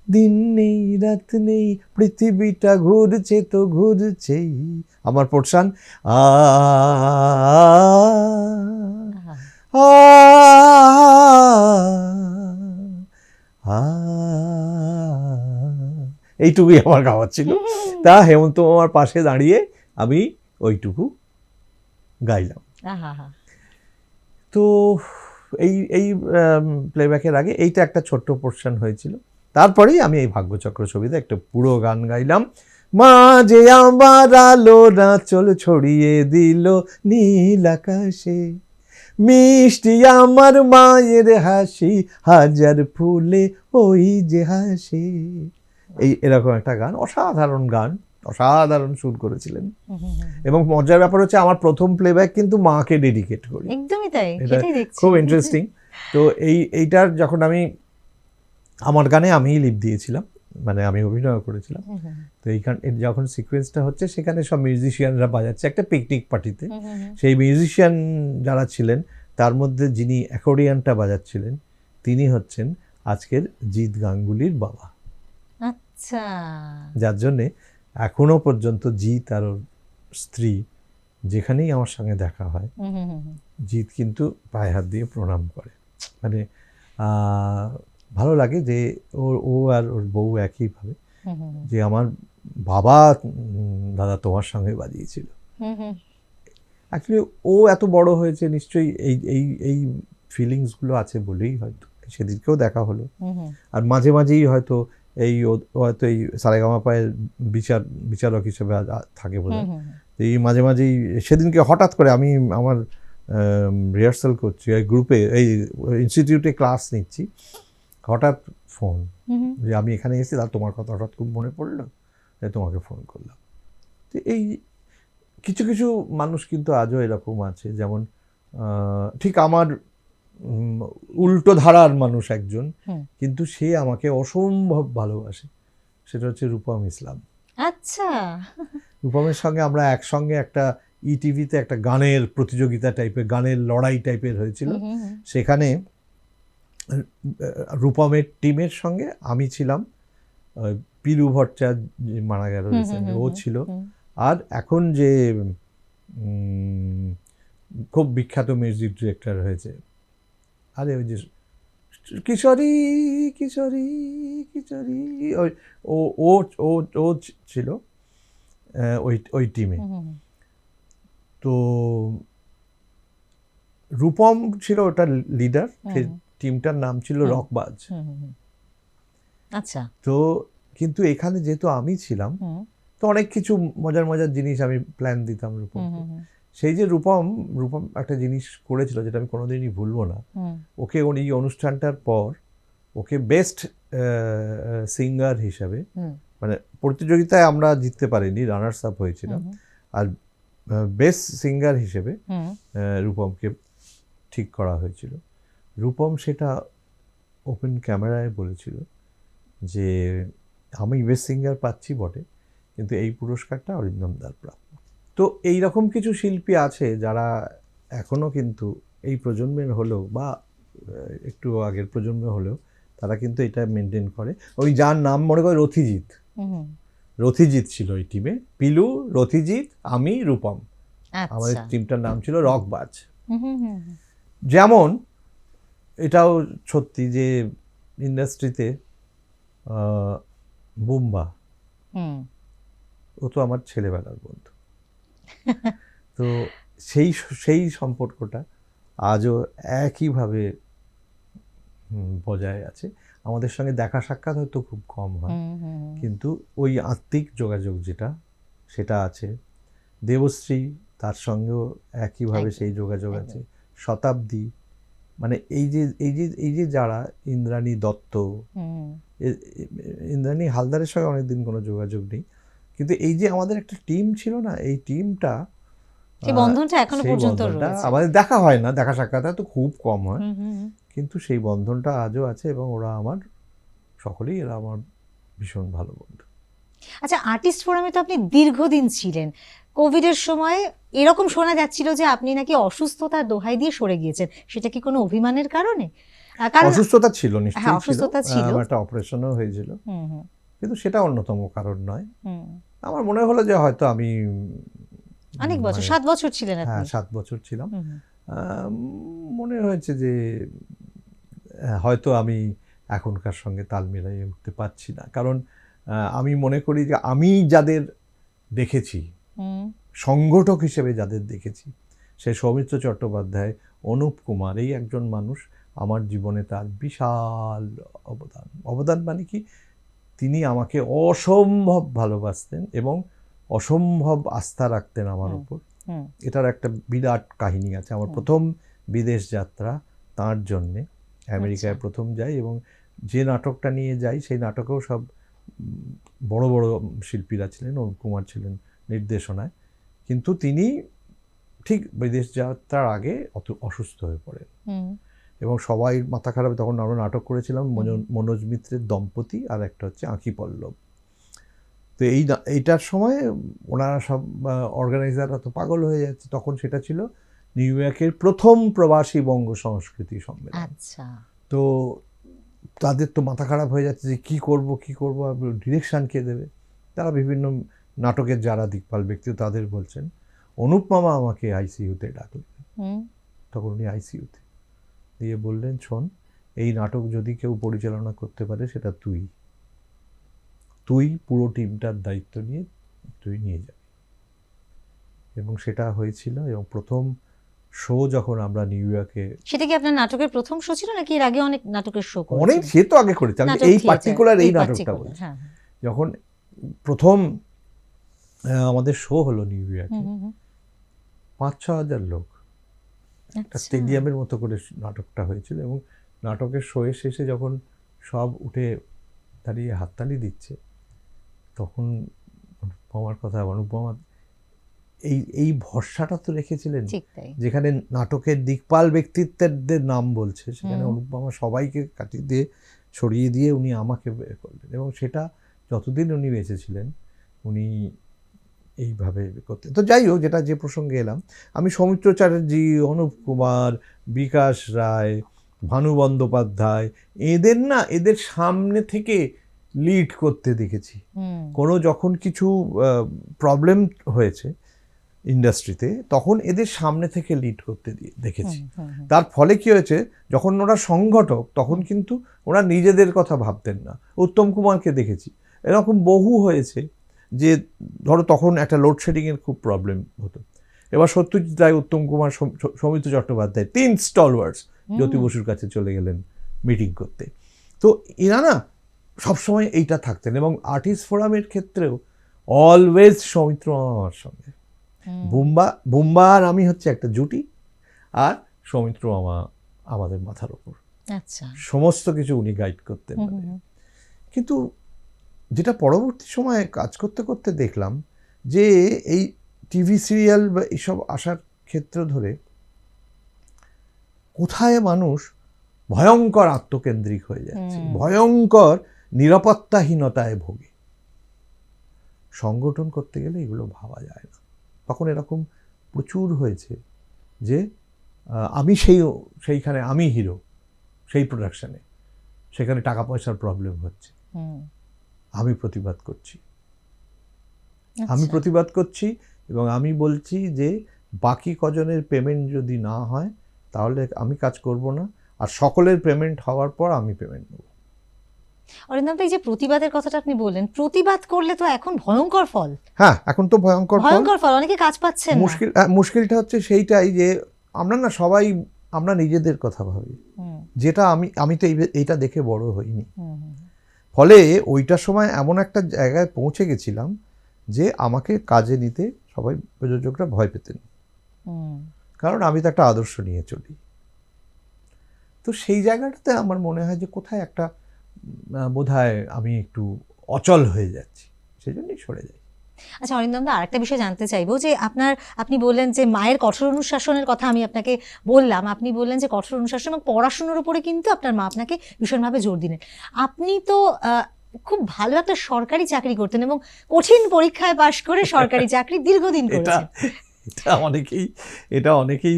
দিন নেই রাত নেই পৃথিবীটা ঘুরছে তো ঘুরছেই। আমার পোর্শন এইটুকুই আমার গাওয়ার ছিল। তা হেমন্ত মামার পাশে দাঁড়িয়ে আমি ওইটুকু গাইলাম। তো এই প্লেব্যাকের আগে এইটা একটা ছোট্ট পোর্শন হয়েছিল, তারপরেই আমি এই ভাগ্যচক্র ছবিতে একটা পুরো গান গাইলাম। মাঝে আমার আলো নাচল ছড়িয়ে দিল নীল আকাশে, মিষ্টি আমার মায়ের হাসি হাজার ফুলে ওই যে হাসে। এরকম একটা গান, অসাধারণ গান, অসাধারণ সুর করেছিলেন। এবং মজার ব্যাপার হচ্ছে আমার প্রথম প্লেব্যাক কিন্তু মাকে ডেডিকেট করি। একদমই তাই, এটা সেটাই দেখছি। খুব ইন্টারেস্টিং। তো এইটার যখন আমি আমার গানে আমিই লিপ দিয়েছিলাম, মানে আমি অভিনয় করেছিলাম। তো এই গান যখন সিকোয়েন্সটা হচ্ছে সেখানে সব মিউজিশিয়ানরা বাজাচ্ছে একটা পিকনিক পার্টিতে। সেই মিউজিশিয়ান যারা ছিলেন তার মধ্যে যিনি অ্যাকর্ডিয়ানটা বাজাচ্ছিলেন তিনি হচ্ছেন আজকের জিৎ গাঙ্গুলির বাবা। আচ্ছা। যার জন্যে এখনো পর্যন্ত জিৎ আর ওর স্ত্রী যেখানেই আমার সঙ্গে দেখা হয় জিৎ কিন্তু পায়ে হাত দিয়ে প্রণাম করে। মানে ভালো লাগে যে ও আর ওর বউ একইভাবে, যে আমার বাবা দাদা তোমার সঙ্গে বাজিয়েছিল। অ্যাকচুয়ালি ও এত বড় হয়েছে নিশ্চয়ই এই ফিলিংসগুলো আছে বলেই হয়তো সেদিনকেও দেখা হলো। আর মাঝে মাঝেই হয়তো হয়তো এই সারেগামাপায়ের বিচারক হিসেবে থাকে বলে এই মাঝে মাঝেই সেদিনকে হঠাৎ করে আমি আমার রিহার্সাল করছি এই গ্রুপে, এই ইনস্টিটিউটে ক্লাস নিচ্ছি, হঠাৎ ফোন যে আমি এখানে এসেছি, তার তোমার কথা হঠাৎ খুব মনে পড়লো, তোমাকে ফোন করলাম। তো এই কিছু কিছু মানুষ কিন্তু আজও এরকম আছে, যেমন ঠিক আমার উল্টো ধারার মানুষ একজন, কিন্তু সে আমাকে অসম্ভব ভালোবাসে, সেটা হচ্ছে রূপম ইসলাম। আচ্ছা। রূপমের সঙ্গে আমরা একসঙ্গে একটা ইটিভিতে একটা গানের প্রতিযোগিতা টাইপের, গানের লড়াই টাইপের হয়েছিল। সেখানে রূপমের টিমের সঙ্গে আমি ছিলাম, পিলু ভট্টাচার্য মারা গেল ও ছিল, আর এখন যে খুব বিখ্যাত মিউজিক ডিরেক্টর হয়েছে, আরে ওই যে কিশোরী কিশোরী কিশোরী, ওই ও ও ও ও ছিল ওই টিমে। তো রূপম ছিল ওটার লিডার, সেই টিমটার নাম ছিল রকবাজ। আচ্ছা। তো কিন্তু এখানে যেহেতু আমি ছিলাম তো অনেক কিছু মজার মজার জিনিস আমি প্ল্যান দিতাম রূপম। সেই যে রূপম একটা জিনিস করেছিল যেটা আমি কোনোদিনই ভুলবো না, ওকে এই অনুষ্ঠানটার পর ওকে বেস্ট সিঙ্গার হিসাবে, মানে প্রতিযোগিতায় আমরা জিততে পারিনি, রানার্স আপ হয়েছিলাম, আর বেস্ট সিঙ্গার হিসেবে রূপমকে ঠিক করা হয়েছিল। রূপম সেটা ওপেন ক্যামেরায় বলেছিল যে আমি বেস্ট সিঙ্গার পাচ্ছি বটে, কিন্তু এই পুরস্কারটা অরিন্দম দার প্রাপ্য। তো এইরকম কিছু শিল্পী আছে যারা এখনও কিন্তু এই প্রজন্মের হলেও বা একটু আগের প্রজন্মের হলেও তারা কিন্তু এটা মেনটেন করে। ওই যার নাম মনে করে রথিজিৎ ছিল এই টিমে, পিলু, রথিজিৎ, আমি, রূপম, আমাদের টিমটার নাম ছিল রকবাজ। যেমন এটাও সত্যি যে ইন্ডাস্ট্রিতে বুম্বা ও তো আমার ছেলেবেলার বন্ধু। তো সেই সম্পর্কটা আজও একইভাবে বজায় আছে। আমাদের সঙ্গে দেখা সাক্ষাৎ হয়তো খুব কম হয়, কিন্তু ওই আত্মিক যোগাযোগ যেটা, সেটা আছে। দেবশ্রী, তার সঙ্গেও একইভাবে সেই যোগাযোগ আছে। শতাব্দী, মানে এই যে যারা, ইন্দ্রাণী দত্ত, ইন্দ্রাণী হালদারের সঙ্গে অনেকদিন কোনো যোগাযোগ নেই, কিন্তু এই যে আমাদের একটা টিম ছিল না, এই টিমটা, সেই বন্ধনটা এখনো সেই পর্যন্ত বন্ধনটা রয়েছে। আমাদের দেখা হয় না, দেখা সাক্ষাৎ তো খুব কম হয়, কিন্তু সেই বন্ধনটা আজও আছে, এবং ওরা আমার সকলেই, এরা আমার ভীষণ ভালো বন্ধু। আচ্ছা, আর্টিস্ট ফোরামে তো আপনি দীর্ঘদিন ছিলেন। কোভিডের সময় এরকম শোনা যাচ্ছিল যে আপনি নাকি অসুস্থতার দোহাই দিয়ে সরে গিয়েছেন, সেটা কি কোনো অভিমানের কারণে? কারণ অসুস্থতা ছিল, হ্যাঁ, নিশ্চয়ই অসুস্থতা ছিল। আমার একটা অপারেশনও হয়েছিল, কিন্তু সেটা অন্যতম কারণ নয়। হুম। আমার মনে হলো যে হয়তো আমি অনেক বছর, 7 বছর ছিলেন আপনি। হ্যাঁ, 7 বছর ছিলাম। মনে হয়েছে যে হয়তো আমি এখনকার সঙ্গে তাল মিলিয়ে উঠতে পারছি না, কারণ আমি মনে করি যে আমি যাদের দেখেছি, সংগঠক হিসেবে যাদের দেখেছি, সে সৌমিত্র চট্টোপাধ্যায়, অনুপ কুমার, এই একজন মানুষ আমার জীবনে তার বিশাল অবদান মানে কি, তিনি আমাকে অসম্ভব ভালোবাসতেন এবং অসম্ভব আস্থা রাখতেন আমার উপর। এটার একটা বিরাট কাহিনী আছে। আমার প্রথম বিদেশ যাত্রা তার জন্যে, আমেরিকায় প্রথম যাই, এবং যে নাটকটা নিয়ে যাই সেই নাটকেও সব বড় বড় শিল্পীরা ছিলেন, অনুপ কুমার ছিলেন নির্দেশনায়, কিন্তু তিনি ঠিক বিদেশ যাত্রার আগে অসুস্থ হয়ে পড়েন, এবং সবাই মাথা খারাপ। তখন আমরা নাটক করেছিলাম মনোজ মিত্রের দম্পতি, আর একটা হচ্ছে আঁখি পল্লব। তো এইটার সময় ওনারা সব অর্গানাইজাররা তো পাগল হয়ে যাচ্ছে। তখন সেটা ছিল নিউ ইয়র্কের প্রথম প্রবাসী বঙ্গ সংস্কৃতি সম্মেলন। আচ্ছা। তো তাদের তো মাথা খারাপ হয়ে যাচ্ছে যে কি করব, ডিরেকশন কে দেবে। তারা বিভিন্ন নাটকের যারা দিকপাল ব্যক্তি তাদের বলছেন। অনুপ মামা আমাকে আইসিইউতে ডাকলেন, তখন উনি আইসিইউতে, দিয়ে বললেন, শোন, এই নাটক যদি কেউ পরিচালনা করতে পারে সেটা তুই পুরো টিমটার দায়িত্ব নিয়ে তুই নিয়ে যাবি। এবং সেটা হয়েছিল, এবং প্রথম শো যখন আমরা নিউ ইয়র্কে, সেটা কি আপনার নাটকের প্রথম শো ছিল নাকি এর আগে অনেক নাটকের শো করেছেন? অনেক, সে তো আগে করেছি, আমি এই পার্টিকুলার এই নাটকটা বলছি। যখন প্রথম আমাদের শো হলো নিউ ইয়র্কে, 5-6 হাজার লোক, একটা স্টেডিয়ামের মতো করে নাটকটা হয়েছিল, এবং নাটকের শোয়ের শেষে যখন সব উঠে দাঁড়িয়ে হাততালি দিচ্ছে, তখন অনুপমার কথা, অনুপমা এই ভরসাটা তো রেখেছিলেন, যেখানে নাটকের দিকপাল ব্যক্তিত্বের নাম বলছে, সেখানে অনুপমা সবাইকে কাটিয়ে দিয়ে ছড়িয়ে দিয়ে উনি আমাকে বের করলেন, এবং সেটা যতদিন উনি বেঁচে ছিলেন উনি এইভাবে করতেন। তো যাই হোক, যেটা যে প্রসঙ্গে এলাম, আমি সৌমিত্র চ্যাটার্জি, অনুপ কুমার, বিকাশ রায়, ভানু বন্দ্যোপাধ্যায়, এদের সামনে থেকে লিড করতে দেখেছি। কোনো যখন কিছু প্রবলেম হয়েছে ইন্ডাস্ট্রিতে, তখন এদের সামনে থেকে লিড করতে দেখেছি। তার ফলে কি হয়েছে, যখন ওরা সংগঠক, তখন কিন্তু ওরা নিজেদের কথা ভাবতেন না। উত্তম কুমারকে দেখেছি, এরকম বহু হয়েছে যে, ধরো তখন একটা লোডশেডিংয়ের খুব প্রবলেম হতো, এবার সত্যজিৎ রায়, উত্তম কুমার, সৌমিত্র চট্টোপাধ্যায়, 3 স্টলওয়ার্স জ্যোতি বসুর কাছে চলে গেলেন মিটিং করতে। তো এরা না সবসময় এইটা থাকতেন, এবং আর্টিস্ট ফোরামের ক্ষেত্রেও অলওয়েজ সৌমিত্র আমার সঙ্গে, বুম্বা আর আমি হচ্ছে একটা জুটি, আর সৌমিত্র মামা আমাদের মাথার ওপর। আচ্ছা, সমস্ত কিছু উনি গাইড করতেন। কিন্তু যেটা পরবর্তী সময়ে কাজ করতে করতে দেখলাম, যে এই টিভি সিরিয়াল বা এইসব আসার ক্ষেত্র ধরে কোথায় মানুষ ভয়ঙ্কর আত্মকেন্দ্রিক হয়ে যাচ্ছে, ভয়ঙ্কর নিরাপত্তাহীনতায় ভোগে। সংগঠন করতে গেলে এগুলো ভাবা যায় না। তখন এরকম প্রচুর হয়েছে যে আমি সেইখানে আমি হিরো, সেই প্রোডাকশানে, সেখানে টাকা পয়সার প্রবলেম হচ্ছে, আমি প্রতিবাদ করছি, এবং আমি বলছি যে বাকি কজনের পেমেন্ট যদি না হয় তাহলে আমি কাজ করব না, আর সকলের পেমেন্ট হওয়ার পর আমি পেমেন্ট নেব। অরিন্দম, এই যে প্রতিবাদের কথাটা আপনি বললেন, প্রতিবাদ করলে তো এখন ভয়ঙ্কর ফল। হ্যাঁ, এখন তো ভয়ঙ্কর ফল, অনেকে কাজ পাচ্ছেন। মুশকিলটা হচ্ছে সেইটাই যে আমরা না সবাই আমরা নিজেদের কথা ভাবি, যেটা আমি তো এইটা দেখে বড় হইনি। ফলে ওইটার সময় এমন একটা জায়গায় পৌঁছে গেছিলাম যে আমাকে কাজে নিতে সবাই প্রযোজকরা ভয় পেতেন, কারণ আমি তো একটা আদর্শ নিয়ে চলি। তো সেই জায়গাটাতে আমার মনে হয় যে কোথায় একটা বোধহয় আমি একটু অচল হয়ে যাচ্ছি, সেই জন্যই সরে যাই। আচ্ছা অরিন্দম দা, আরেকটা বিষয় জানতে চাইবো যে আপনি বললেন যে মায়ের কঠোর অনুশাসনের কথা আমি আপনাকে বললাম, আপনি বললেন যে কঠোর অনুশাসন এবং পড়াশোনার উপরে কিন্তু আপনার মা আপনাকে ভীষণভাবে জোর দিলেন। আপনি তো খুব ভালো একটা সরকারি চাকরি করতেন এবং কঠিন পরীক্ষায় পাশ করে সরকারি চাকরি দীর্ঘদিন করেছেন। এটা অনেকেই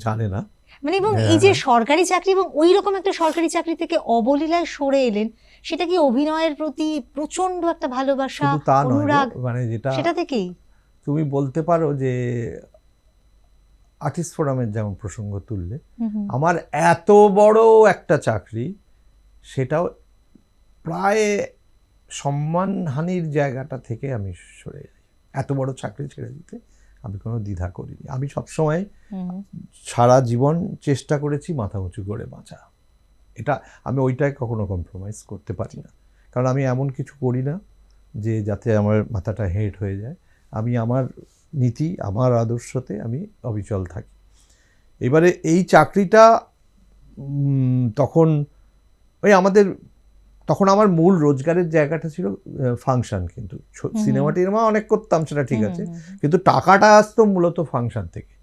জানে না। মানে এবং এই যে সরকারি চাকরি এবং ওই রকম একটা সরকারি চাকরি থেকে অবলীলায় সরে এলেন, সেটা কি অভিনয়ের প্রতি প্রচন্ড একটা ভালোবাসা, অনুরাগ, মানে যেটা সেটা থেকেই তুমি বলতে পারো যে আর্টিস্ট ফোরামের যেমন প্রসঙ্গ তুললে, আমার এত বড় একটা চাকরি, সেটাও প্রায় সম্মানহানির জায়গাটা থেকে আমি সরে যাই। এত বড় চাকরি ছেড়ে দিতে আমি কোনো দ্বিধা করিনি। আমি সবসময় সারা জীবন চেষ্টা করেছি মাথা উঁচু করে বাঁচা। এটা আমি ওইটাই কখনো কম্প্রোমাইজ করতে পারি না, কারণ আমি এমন কিছু করি না যে যাতে আমার মাথাটা হেট হয়ে যায়। আমি আমার নীতি, আমার আদর্শতে আমি অবিচল থাকি। এবারে এই চাকরিটা তখন তখন আমার মূল রোজগারের জায়গাটা ছিল ফাংশন, কিন্তু সিনেমা টিনেমা অনেক করতাম, সেটা ঠিক আছে, কিন্তু টাকাটা আসতো মূলত ফাংশন থেকে।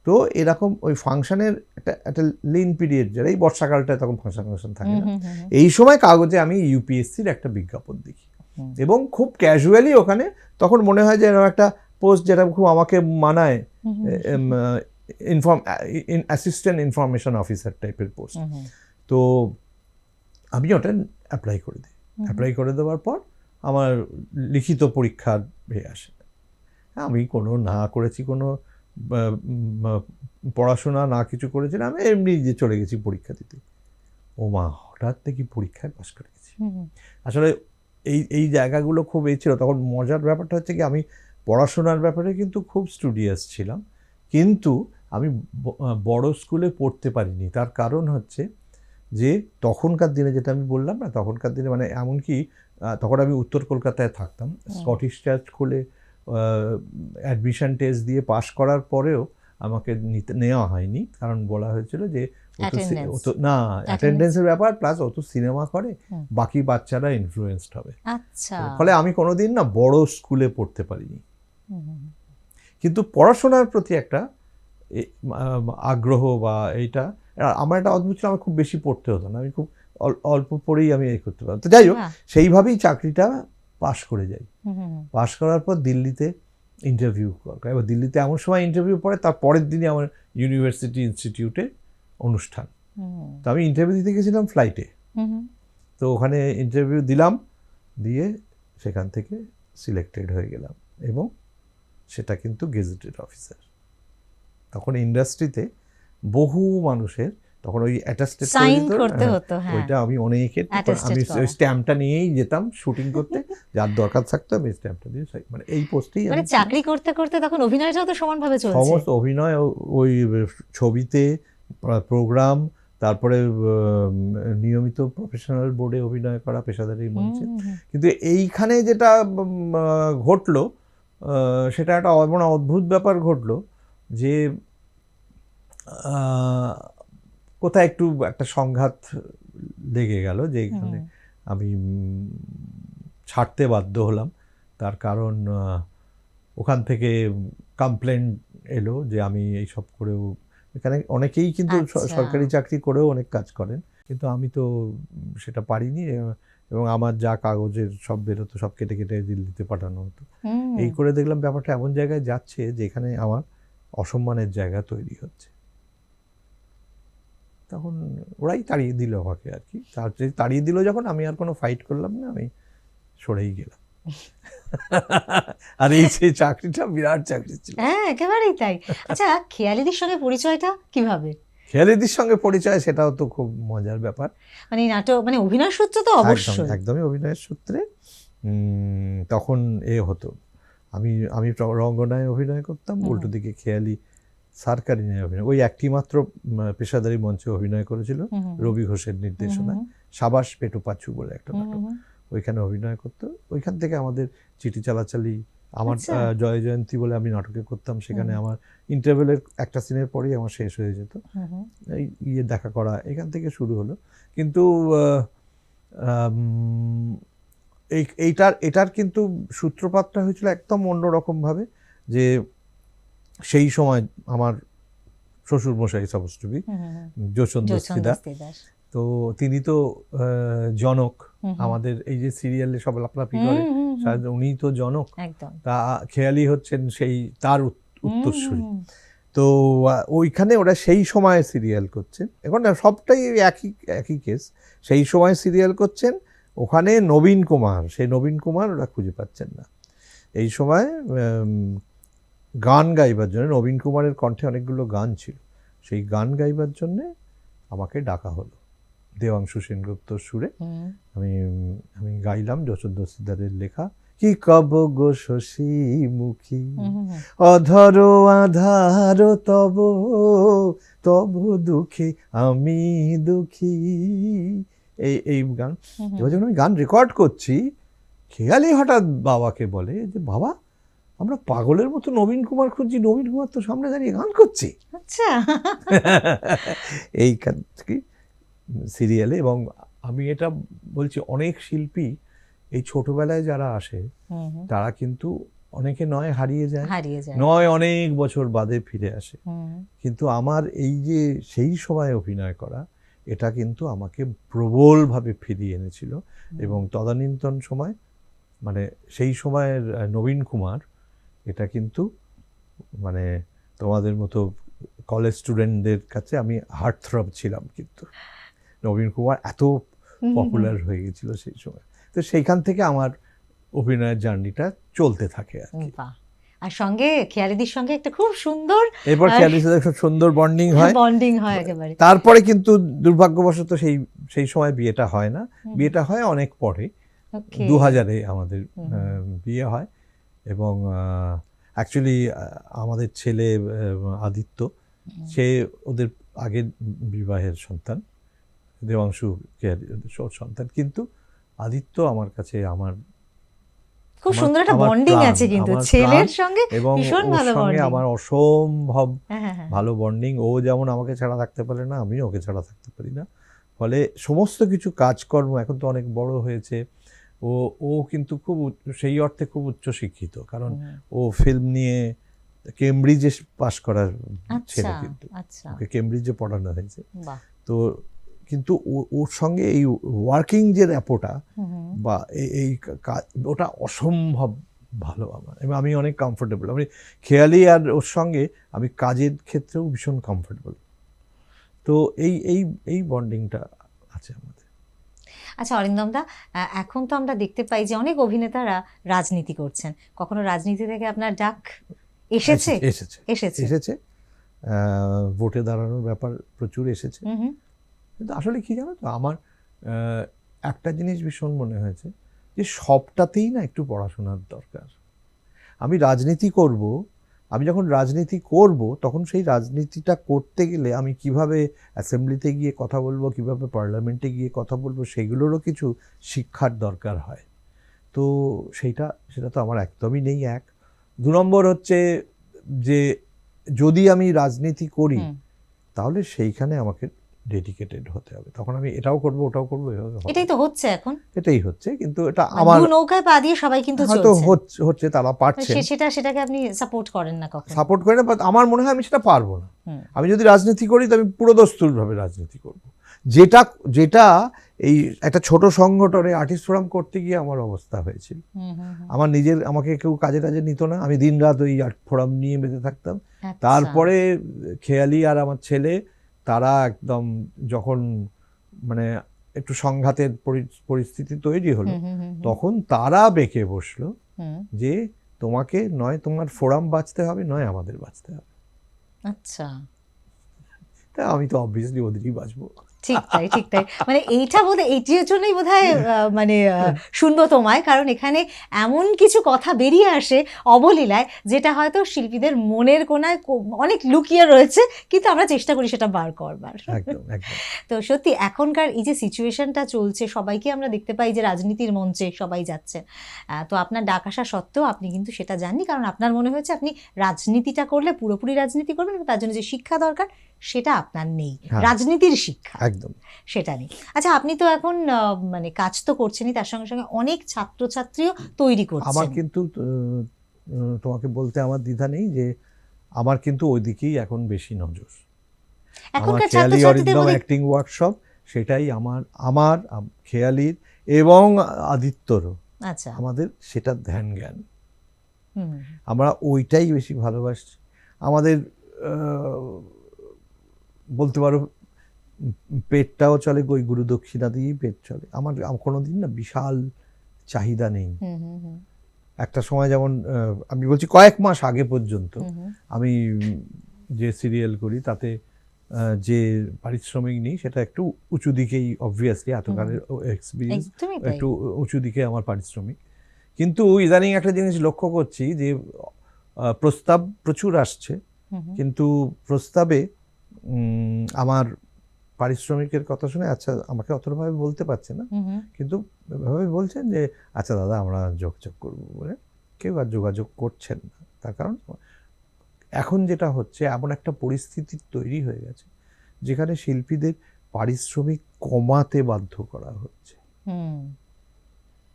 তো এরকম ওই ফাংশনের একটা লিন পিরিয়ড, যারা এই বর্ষাকালটা তখন ফাংশন থাকে না, এই সময় কাগজে আমি ইউপিএসসির একটা বিজ্ঞাপন দেখি এবং খুব ক্যাজুয়ালি ওখানে তখন মনে হয় যে এরকম একটা পোস্ট যেটা খুব আমাকে মানায়, অ্যাসিস্ট্যান্ট ইনফরমেশন অফিসার টাইপের পোস্ট। তো আমি ওটা অ্যাপ্লাই করে দিই। অ্যাপ্লাই করে দেওয়ার পর আমার লিখিত পরীক্ষা হয়ে আসে। আমি কোনো না করেছি, কোনো পড়াশোনা না কিছু করেছি না, আমি এমনি যে চলে গেছি পরীক্ষা দিতে। ও মা, হঠাৎ দেখি পরীক্ষায় পাশ করে গেছি। আসলে এই জায়গাগুলো খুব ছিল। তখন মজার ব্যাপারটা হচ্ছে কি, আমি পড়াশোনার ব্যাপারে কিন্তু খুব স্টুডিয়াস ছিলাম, কিন্তু আমি বড় স্কুলে পড়তে পারিনি। তার কারণ হচ্ছে যে তখনকার দিনে, যেটা আমি বললাম না, তখনকার দিনে মানে এমনকি তখন আমি উত্তর কলকাতায় থাকতাম, স্কটিশ চার্চ স্কুলে অ্যাডমিশন টেস্ট দিয়ে পাশ করার পরেও আমাকে নেওয়া হয়নি, কারণ বলা হয়েছিল যে না, অ্যাটেন্ডেন্সের ব্যাপার, প্লাস ও তো সিনেমা করে, বাকি বাচ্চারা ইনফ্লুয়েন্সড হবে। ফলে আমি কোনোদিন না বড় স্কুলে পড়তে পারিনি, কিন্তু পড়াশোনার প্রতি একটা আগ্রহ বা এইটা আমার একটা অদ্ভুত ছিল। আমার খুব বেশি পড়তে হতো না, আমি খুব অল্প পড়েই আমি এই করতে পারতাম। তো যাই হোক, সেইভাবেই চাকরিটা পাশ করে যাই। পাশ করার পর দিল্লিতে ইন্টারভিউ করে, এবার দিল্লিতে এমন সময় ইন্টারভিউ পড়ে, তার পরের দিনই আমার ইউনিভার্সিটি ইনস্টিটিউটে অনুষ্ঠান। তো আমি ইন্টারভিউ দিতে গেছিলাম ফ্লাইটে। তো ওখানে ইন্টারভিউ দিলাম, দিয়ে সেখান থেকে সিলেক্টেড হয়ে গেলাম, এবং সেটা কিন্তু গেজেটেড অফিসার। তখন ইন্ডাস্ট্রিতে বহু মানুষের তখন ওই অ্যাটাস্টেড করতে হতো, ওইটা আমি অনেকের, আমি ওই স্ট্যাম্পটা নিয়েই যেতাম শুটিং করতে, যার দরকার থাকতো আমি স্ট্যাম্পটা দিয়ে, মানে এই পোস্টেই মানে চাকরি করতে করতে তখন অভিনয়টাও তো সমানভাবে চলছে। সমস্ত অভিনয়, ওই ছবিতে প্রোগ্রাম, তারপরে নিয়মিত প্রফেশনাল বোর্ডে অভিনয় করা, পেশাদারি মঞ্চে। কিন্তু এইখানে যেটা ঘটলো, সেটা একটা অদ্ভুত ব্যাপার ঘটলো, যে কোথায় একটু একটা সংঘাত লেগে গেল, যে এখানে আমি ছাড়তে বাধ্য হলাম। তার কারণ ওখান থেকে কমপ্লেন এলো যে আমি এইসব করেও, এখানে অনেকেই কিন্তু সরকারি চাকরি করেও অনেক কাজ করেন, কিন্তু আমি তো সেটা পারিনি, এবং আমার যা কাগজের সব বেরোতো সব কেটে কেটে দিল্লিতে পাঠানো হতো। এই করে দেখলাম ব্যাপারটা এমন জায়গায় যাচ্ছে যেখানে আমার অসম্মানের জায়গা তৈরি হচ্ছে। তখন ওরাই তাড়িয়ে দিল আমাকে আর কি। তাড়িয়ে দিল যখন, আমি আর কোনো ফাইট করলাম না, আমি সরেই গেলাম। আর এই সেই চাকরিটা বিরাট চাকরি ছিল। হ্যাঁ, একেবারেই তাই। আচ্ছা, খেয়ালিদির সঙ্গে পরিচয়টা কিভাবে? খেয়ালিদির সঙ্গে পরিচয়, সেটাও তো খুব মজার ব্যাপার। মানে নাটক, মানে অভিনয় সূত্রে তো অবশ্যই, একদমই অভিনয়ের সূত্রে। তখন হতো, আমি রঙ্গনায় অভিনয় করতাম, উল্টো দিকে খেয়ালি সরকারি নিয়ে অভিনয়, ওই একটি মাত্র পেশাদারি মঞ্চে অভিনয় করেছিল রবি ঘোষের নির্দেশনায়, সাবাস পেটু পাচু বলে একটা নাটক, ওইখানে অভিনয় করতো। ওইখান থেকে আমাদের চিঠি চালাচালি, আমার জয় জয়ন্তী বলে আমি নাটকে করতাম, সেখানে আমার ইন্টারভেলের একটা সিনের পরেই আমার শেষ হয়ে যেত, এই দেখা করা এখান থেকে শুরু হলো। কিন্তু এটার কিন্তু সূত্রপাতটা হয়েছিল একদম অন্যরকম ভাবে, যে সেই সময় আমার শ্বশুর মশাই সাবস্টুবি যশোন্দর দাস, তো তিনি তো জনক, আমাদের এই যে সিরিয়ালে সব লাফলাফি করে উনি তো জনক, তা খেয়ালি হচ্ছেন সেই তার উত্তরসূরি। তো ওইখানে ওরা সেই সময় সিরিয়াল করছেন, এখন সবটাই একই কেস, সেই সময় সিরিয়াল করছেন। ওখানে নবীন কুমার, সেই নবীন কুমার ওরা খুঁজে পাচ্ছেন না। এই সময় গান গাইবার জন্য, নবীন কুমারের কণ্ঠে অনেকগুলো গান ছিল, সেই গান গাইবার জন্যে আমাকে ডাকা হলো দেবাংশু সেনগুপ্তর সুরে। আমি গাইলাম যশোন্দর সিকদারের লেখা কি কব গো শশী মুখী অধর আধার তব তব দুঃখী আমি দুঃখী, এই গান। এবার যখন আমি গান রেকর্ড করছি, খেয়ালি হঠাৎ বাবাকে বলে যে বাবা আমরা পাগলের মতো নবীন কুমার খুঁজছি, নবীন কুমার তো সামনে দাঁড়িয়ে গান করছি। আচ্ছা এইখান থেকে সিরিয়ালে। এবং আমি এটা বলছি, অনেক শিল্পী এই ছোটবেলায় যারা আসে তারা কিন্তু অনেকে নয় হারিয়ে যায়, নয় অনেক বছর বাদে ফিরে আসে, কিন্তু আমার এই যে সেই সময় অভিনয় করা, এটা কিন্তু আমাকে প্রবলভাবে ফিরিয়ে এনেছিল। এবং তদানীন্তন সময়, মানে সেই সময়ের নবীন কুমার, এটা কিন্তু মানে তোমাদের মতো কলেজ স্টুডেন্টদের কাছে আমি হার্ট থ্রব ছিলাম, কিন্তু নবীন কুমার এত পপুলার হয়ে গেছিল সেই সময়। তো সেইখান থেকে আমার অভিনয়ের জার্নিটা চলতে থাকে আর কি। আর সঙ্গে খেয়ালিদির সঙ্গে একটা খুব সুন্দর, এরপর খেয়ালির সাথে খুব সুন্দর বন্ডিং হয় একেবারে। তারপরে কিন্তু দুর্ভাগ্যবশত সেই সময় বিয়েটা হয় না, বিয়েটা হয় অনেক পরে, 2000-এ আমাদের বিয়ে হয়। এবং অ্যাকচুয়ালি আমাদের ছেলে আদিত্য, সে ওদের আগের বিবাহের সন্তান, দেবাংশু সন্তান, কিন্তু আদিত্য আমার কাছে আমার খুব সুন্দর একটা বন্ডিং আছে কিন্তু ছেলের সঙ্গে, এবং ভীষণ ভালো বন্ডিং, আমার অসম্ভব ভালো বন্ডিং। ও যেমন আমাকে ছাড়া থাকতে পারে না, আমিও ওকে ছাড়া থাকতে পারি না। ফলে সমস্ত কিছু কাজকর্ম, এখন তো অনেক বড় হয়েছে, ও কিন্তু খুব সেই অর্থে খুব উচ্চশিক্ষিত, কারণ ও ফিল্ম নিয়ে কেমব্রিজে পাশ করার ছেলে, কিন্তু ওকে কেমব্রিজে পড়ানো হয়েছে। তো কিন্তু ওর সঙ্গে এই ওয়ার্কিং যে র্যাপোটা বা এই ওটা অসম্ভব ভালো আমার, এবং আমি অনেক কমফোর্টেবল। আমি খেয়ালি আর ওর সঙ্গে আমি কাজের ক্ষেত্রেও ভীষণ কমফোর্টেবল। তো এই বন্ডিংটা আছে আমাদের। আচ্ছা অরিন্দম দা, এখন তো আমরা দেখতে পাই যে অনেক অভিনেতারা রাজনীতি করছেন, কখনো রাজনীতি থেকে আপনার ডাক এসেছে? এসেছে ভোটে দাঁড়ানোর ব্যাপার প্রচুর এসেছে। কিন্তু আসলে কি জানো তো, আমার একটা জিনিস ভীষণ মনে হয়েছে যে সবটাতেই না একটু পড়াশোনার দরকার। আমি রাজনীতি করব, আমি যখন রাজনীতি করব তখন সেই রাজনীতিটা করতে গেলে আমি কিভাবে অ্যাসেম্বলিতে গিয়ে কথা বলবো, কিভাবে পার্লামেন্টে গিয়ে কথা বলবো, সেগুলোরও কিছু শিক্ষার দরকার হয়। তো সেটা তো আমার একদমই নেই। 2 নম্বর হচ্ছে যে যদি আমি রাজনীতি করি তাহলে সেইখানে আমাকে ডেডিকেটেড হতে হবে, তখন আমি এটাও করব ওটাও করব, এটাই তো হচ্ছে এখন, এটাই হচ্ছে। কিন্তু এটা আমার নৌকায় পা দিয়ে সবাই কিন্তু হয়তো হচ্ছে, তারা পারছে, সেটাকে আপনি সাপোর্ট করেন না, কখনো সাপোর্ট করেন না। আমার মনে হয় আমি সেটা পারবো না। আমি যদি রাজনীতি করি তো আমি পুরোদস্তুর ভাবে রাজনীতি করব, যেটা এই একটা ছোট সংগঠনে আর্টিস্ট ফোরাম করতে গিয়ে আমার অবস্থা হয়েছিল। আমার আমাকে কেউ কাজে নিত না, আমি দিনরাত ওই ফোরাম নিয়ে বেঁধে থাকতাম। তারপরে খেয়ালি আর আমার ছেলে, তারা একদম যখন মানে একটু সংঘাতের পরিস্থিতি তৈরি হলো, তখন তারা বেঁকে বসলো যে তোমাকে নয় তোমার ফোরাম বাঁচতে হবে, নয় আমাদের বাঁচতে হবে। আচ্ছা, তা আমি তো অবভিয়াসলি ওদেরই বাঁচবো। ঠিক তাই, ঠিক তাই। মানে এইটা বোধহয় এইটির জন্যই বোধহয় মানে শুনবো তোমায়, কারণ এখানে এমন কিছু কথা বেরিয়ে আসে অবলীলায় যেটা হয়তো শিল্পীদের মনের কোণায় অনেক লুকিয়ে রয়েছে, কিন্তু আমরা চেষ্টা করি সেটা বার করবার। একদম একদম। তো সত্যি এখনকার এই যে সিচুয়েশনটা চলছে, সবাইকে আমরা দেখতে পাই যে রাজনীতির মঞ্চে সবাই যাচ্ছে, তো আপনার ডাক আসা সত্ত্বেও আপনি কিন্তু সেটা জাননি, কারণ আপনার মনে হয়েছে আপনি রাজনীতিটা করলে পুরোপুরি রাজনীতি করবেন, এবং তার জন্য যে শিক্ষা দরকার সেটা আপনার নেই, হ্যাঁ। রাজনীতির শিক্ষা একদম। সেটা নেই। আচ্ছা, আপনি তো এখন মানে কাজ তো করছেনই, তার সঙ্গে সঙ্গে অনেক ছাত্রছাত্রীও তৈরি করছেন। আমার কিন্তু তোমাকে বলতে আমার দ্বিধা নেই যে আমার কিন্তু ওইদিকেই এখন বেশি নজর। আমার এখনকার খেয়ালি ছাত্রছাত্রীদের অরিন্দম মধ্যে অ্যাক্টিং ওয়ার্কশপ, সেটাই আমার খেয়ালির এবং আদিত্যরও, আচ্ছা, আমাদের সেটা ধ্যান জ্ঞান, হুম, আমরা ওইটাই বেশি ভালোবাসি। আমাদের বলতে পারো পেটটাও চলে ওই গুরু দক্ষিণা দিয়েই পেট চলে। আমার কোনোদিন না বিশাল চাহিদা নেই। হুম, হুম, হুম, একটা সময় যেমন আমি বলছি কয়েক মাস আগে পর্যন্ত হুম, আমি যে সিরিয়াল করি তাতে যে পারিশ্রমিক নিই সেটা একটু উঁচু দিকেই, অবভিয়াসলি এতকালের এক্সপিরিয়েন্স, একদমই তাই। একটু উঁচু দিকে আমার পারিশ্রমিক। কিন্তু ইদানিং একটা জিনিস লক্ষ্য করছি যে প্রস্তাব প্রচুর আসছে, হুম, হুম, কিন্তু প্রস্তাবে আমার পারিশ্রমিকের কথা শুনে আচ্ছা আমাকে অতভাবে বলতে পারছে না, হুম, হুম, কিন্তু এভাবে বলছেন যে আচ্ছা দাদা আমরা যোগাযোগ করবো বলে কেউ আর যোগাযোগ করছেন না। তার কারণ এখন যেটা হচ্ছে এমন একটা পরিস্থিতি তৈরি হয়ে গেছে যেখানে শিল্পীদের পারিশ্রমিক কমাতে বাধ্য করা হচ্ছে। হুম।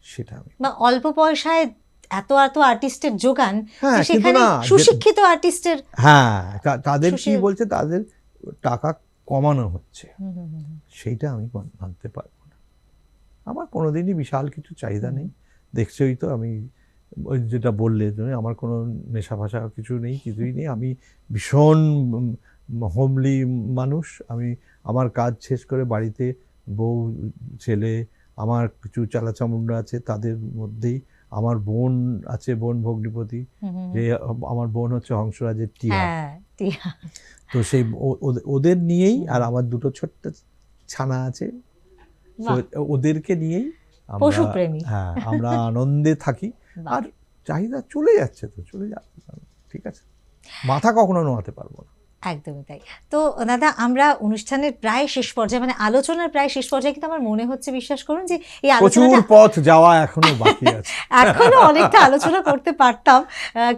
সেটা আমি বা অল্প পয়সায় এত এত আর্টিস্টের যোগান, হ্যাঁ, যে কিন্তু সেখানে না সুশিক্ষিত আর্টিস্টের হ্যাঁ তাদের কি সুশীল- বলছে, তাদের টাকা কমানো হচ্ছে, হুম, হুম, হুম, সেইটা আমি মানতে পারবো না। আমার কোনোদিনই বিশাল কিছু চাহিদা নেই, দেখছোই তো আমি ওই যেটা বললে তুমি, আমার কোনো নেশা ভাষা কিছু নেই, কিছুই নেই। আমি ভীষণ হোমলি মানুষ। আমি আমার কাজ শেষ করে বাড়িতে বউ ছেলে, আমার কিছু চালাচামুন্ডা আছে, তাদের মধ্যেই আমার বোন আছে, বোন ভগ্নিপতি, হুম, হুম, যে আমার বোন হচ্ছে হংসরাজের টিয়া। হ্যাঁ, টিয়া। তো সেই ওদের নিয়েই, আর আমার দুটো ছোট্ট ছানা আছে, তো বাহ, ওদেরকে নিয়েই আমরা, পশুপ্রেমী। হ্যাঁ আমরা আনন্দে থাকি। বাহ। আর চাহিদা চলে যাচ্ছে, তো চলে যাচ্ছে, ঠিক আছে, মাথা কখনো নোয়াতে পারবো না। একদমই তাই। তো দাদা, আমরা অনুষ্ঠানের প্রায় শেষ পর্যায়ে, মানে আলোচনার প্রায় শেষ পর্যায়ে, কিন্তু আমার মনে হচ্ছে, বিশ্বাস করুন, যে এই প্রচুর আলোচনাটা পথ যাওয়া এখনো বাকি আছে। এখনো অনেকটা আলোচনা করতে পারতাম,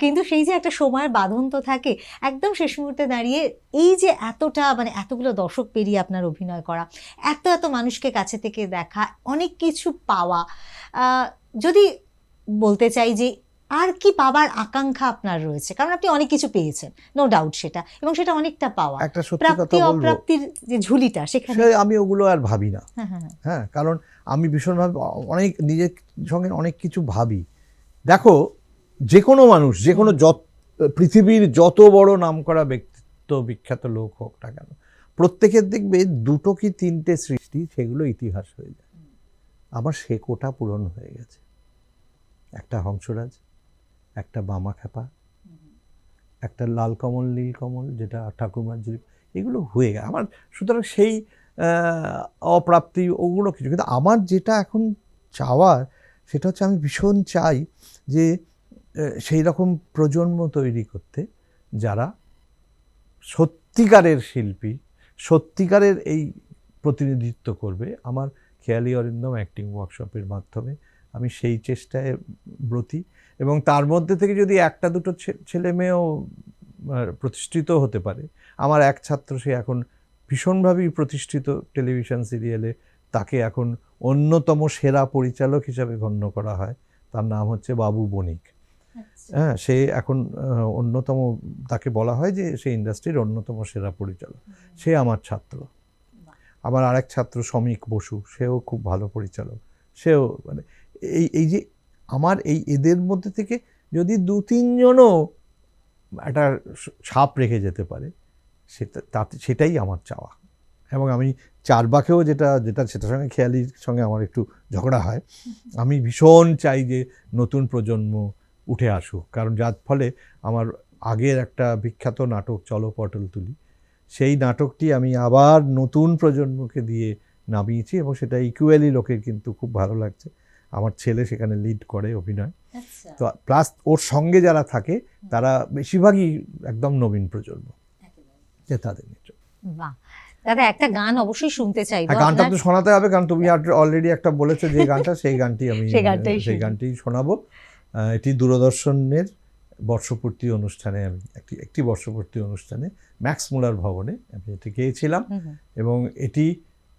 কিন্তু সেই যে একটা সময়ের বাঁধন তো থাকে। একদম শেষ মুহূর্তে দাঁড়িয়ে এই যে এতটা, মানে এতগুলো দশক পেরিয়ে আপনার অভিনয় করা, এত এত মানুষকে কাছে থেকে দেখা, অনেক কিছু পাওয়া, যদি বলতে চাই যে আর কি পাবার আকাঙ্ক্ষা আপনার রয়েছে, কারণ আপনি অনেক কিছু পেয়েছেন, নো ডাউট সেটা, এবং সেটা অনেকটা পাওয়া, একটা সত্যি প্রাপ্তি কথা বলবো, অপ্রাপ্তির যে ঝুলিটা সেখানে। সে আমি ওগুলো আর ভাবি না। হ্যাঁ, হ্যাঁ, হ্যাঁ, হ্যাঁ, কারণ আমি ভীষণভাবে অনেক নিজের সঙ্গে অনেক কিছু ভাবি। দেখো, যে কোনো মানুষ, যে কোনো পৃথিবীর যত বড় নামকরা ব্যক্তিত্ব, বিখ্যাত লোক হোক না কেন, প্রত্যেকের দেখবে দুটো কি তিনটে সৃষ্টি, সেগুলো ইতিহাস হয়ে যায়। আমার সে কোটা পূরণ হয়ে গেছে। একটা হংসরাজ, একটা বামাখ্যাপা, একটা লাল কমল নীল কমল যেটা ঠাকুরমার, এগুলো হয়ে গেছে আমার। সুতরাং সেই অপ্রাপ্তি ওগুলো কিছু, কিন্তু আমার যেটা এখন চাওয়ার সেটা হচ্ছে আমি ভীষণ চাই যে সেই রকম প্রজন্ম তৈরি করতে যারা সত্যিকারের শিল্পী, সত্যিকারের এই প্রতিনিধিত্ব করবে। আমার খেয়ালি অরিন্দম অ্যাক্টিং ওয়ার্কশপের মাধ্যমে আমি সেই চেষ্টায় ব্রতী, এবং তার মধ্যে থেকে যদি একটা দুটো ছেলে মেয়েও প্রতিষ্ঠিত হতে পারে। আমার এক ছাত্র, সে এখন ভীষণভাবেই প্রতিষ্ঠিত টেলিভিশন সিরিয়ালে, তাকে এখন অন্যতম সেরা পরিচালক হিসাবে গণ্য করা হয়। তার নাম হচ্ছে বাবু বণিক। হ্যাঁ, সে এখন অন্যতম, তাকে বলা হয় যে সে ইন্ডাস্ট্রির অন্যতম সেরা পরিচালক। সে আমার ছাত্র। আমার আরেক ছাত্র সমীক বসু, সেও খুব ভালো পরিচালক। সেও মানে এই যে আমার এদের মধ্যে থেকে যদি দু তিনজনও একটা ছাপ রেখে যেতে পারে, সেটাই আমার চাওয়া। এবং আমি চারবাকেও সেটার সঙ্গে খেয়ালির সঙ্গে আমার একটু ঝগড়া হয়। আমি ভীষণ চাই যে নতুন প্রজন্ম উঠে আসুক, কারণ যার ফলে আমার আগের একটা বিখ্যাত নাটক চলো পটল তুলি, সেই নাটকটি আমি আবার নতুন প্রজন্মকে দিয়ে নামিয়েছি এবং সেটা ইকুয়ালি লোকের কিন্তু খুব ভালো লাগছে। আমার ছেলে সেখানে লিড করে অভিনয়। তো প্লাস ওর সঙ্গে যারা থাকে তারা বেশিরভাগই একদম নবীন প্রজন্ম, যে তাদের নিয়ে। বাহ দাদা, একটা গান অবশ্যই শুনতে চাইবো। হ্যাঁ, গানটা তো শোনাতে হবে, কারণ তুমি অলরেডি একটা বলেছো যে গানটা, সেই গানটি আমি সেই গানটি শোনাবো। এটি দূরদর্শনের বর্ষপূর্তি অনুষ্ঠানে, আমি একটি বর্ষপূর্তি অনুষ্ঠানে ম্যাক্স মুলার ভবনে আমি এটি গেয়েছিলাম এবং এটি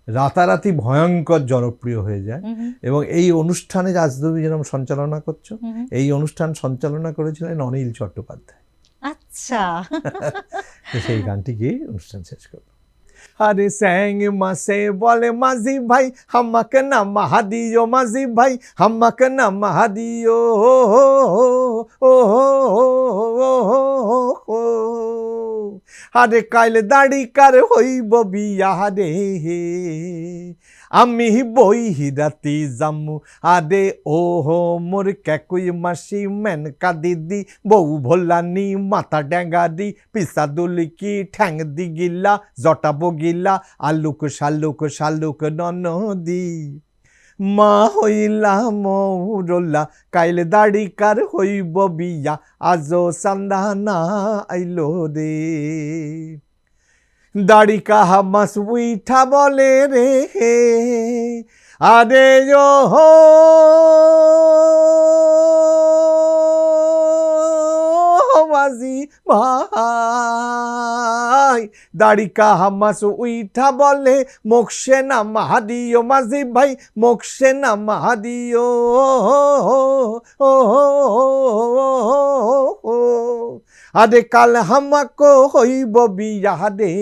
রাতারাতি ভয়ঙ্কর জনপ্রিয় হয়ে যায়। এবং এই অনুষ্ঠানে আজ তুমি যেরকম সঞ্চালনা করছো, এই অনুষ্ঠান সঞ্চালনা করেছিলেন অনিল চট্টোপাধ্যায়। আচ্ছা, সেই গানটি গিয়ে অনুষ্ঠান শেষ করবো। আরে স্যাং মাসে বলে মাঝি ভাই, হামাকে না মাহাদিও মাঝি ভাই, হামাকে না মাহাদিও। আরে কাইলে দাড়ি কার হইব বিয়া রে, আমি বই হিরাতি জামু। আরে ও মোর ক্যাকুই মাসি মেনকা দিদি, বউ ভোলানি মাথা ড্যাঙ্গারি, পিসা দুলিকি ঠ্যাং দি গিলা, জটা বগিলা, আলুক শালুক শালুক ননদি। মা হইলা মৌরলা, কাইলে দাড়ি কার হইব বিয়া, আজো সান্দানা আইলো রে। দাড়ি কাহা মাস উইঠা বলে রে, আরে ও মাঝি ভাই, দাড়ি কাহা মাস উইঠা বলে, মোকসে না মাহাদিও মাঝি ভাই, মোকসে না মাহাদিও। আরে কাল হামাকো হইব বিয়া রে,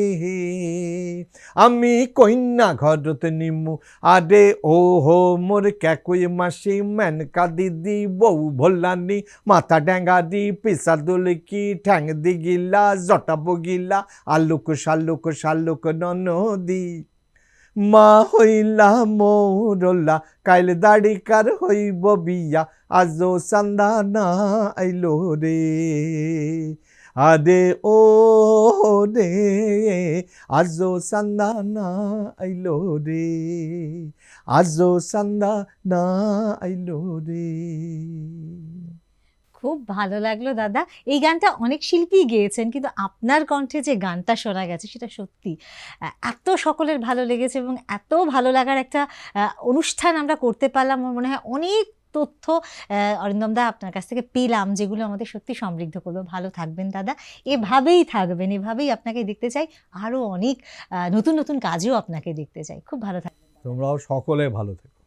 আমি কন্যা ঘরতে নিমু। আরে ও মোর ক্যাকুই মাসি মেনকা দিদি, বউ ভোলানি মাথা ড্যাঙ্গারি, পিসা দুলকি ঠ্যাং দি গিলা, জটা বগিলা, আলুক শালুক শালুক ননদি। মা হইলা মোরলা, কাইল দাড়ি কার হইব বিয়া, আজো সান্দানা আইলো রে। আরে ও রে, আজো সান্দানা আইলো রে, আজো সান্দানা আইলো রে। খুব ভালো লাগলো দাদা। এই গানটা অনেক শিল্পী গেয়েছেন, কিন্তু আপনার কণ্ঠে যে গানটা শোনা গেছে সেটা সত্যি এত সকলের ভালো লেগেছে এবং এত ভালো লাগার একটা অনুষ্ঠান আমরা করতে পারলাম। আমার মনে হয় অনেক তথ্য অরিন্দম দা আপনার কাছ থেকে পেলাম, যেগুলো আমাদের সত্যি সমৃদ্ধ করলো। ভালো থাকবেন দাদা, এভাবেই থাকবেন, এভাবেই আপনাকে দেখতে চাই, আরও অনেক নতুন নতুন কাজেও আপনাকে দেখতে চাই। খুব ভালো থাকবেন। তোমরাও সকলে ভালো থেকো।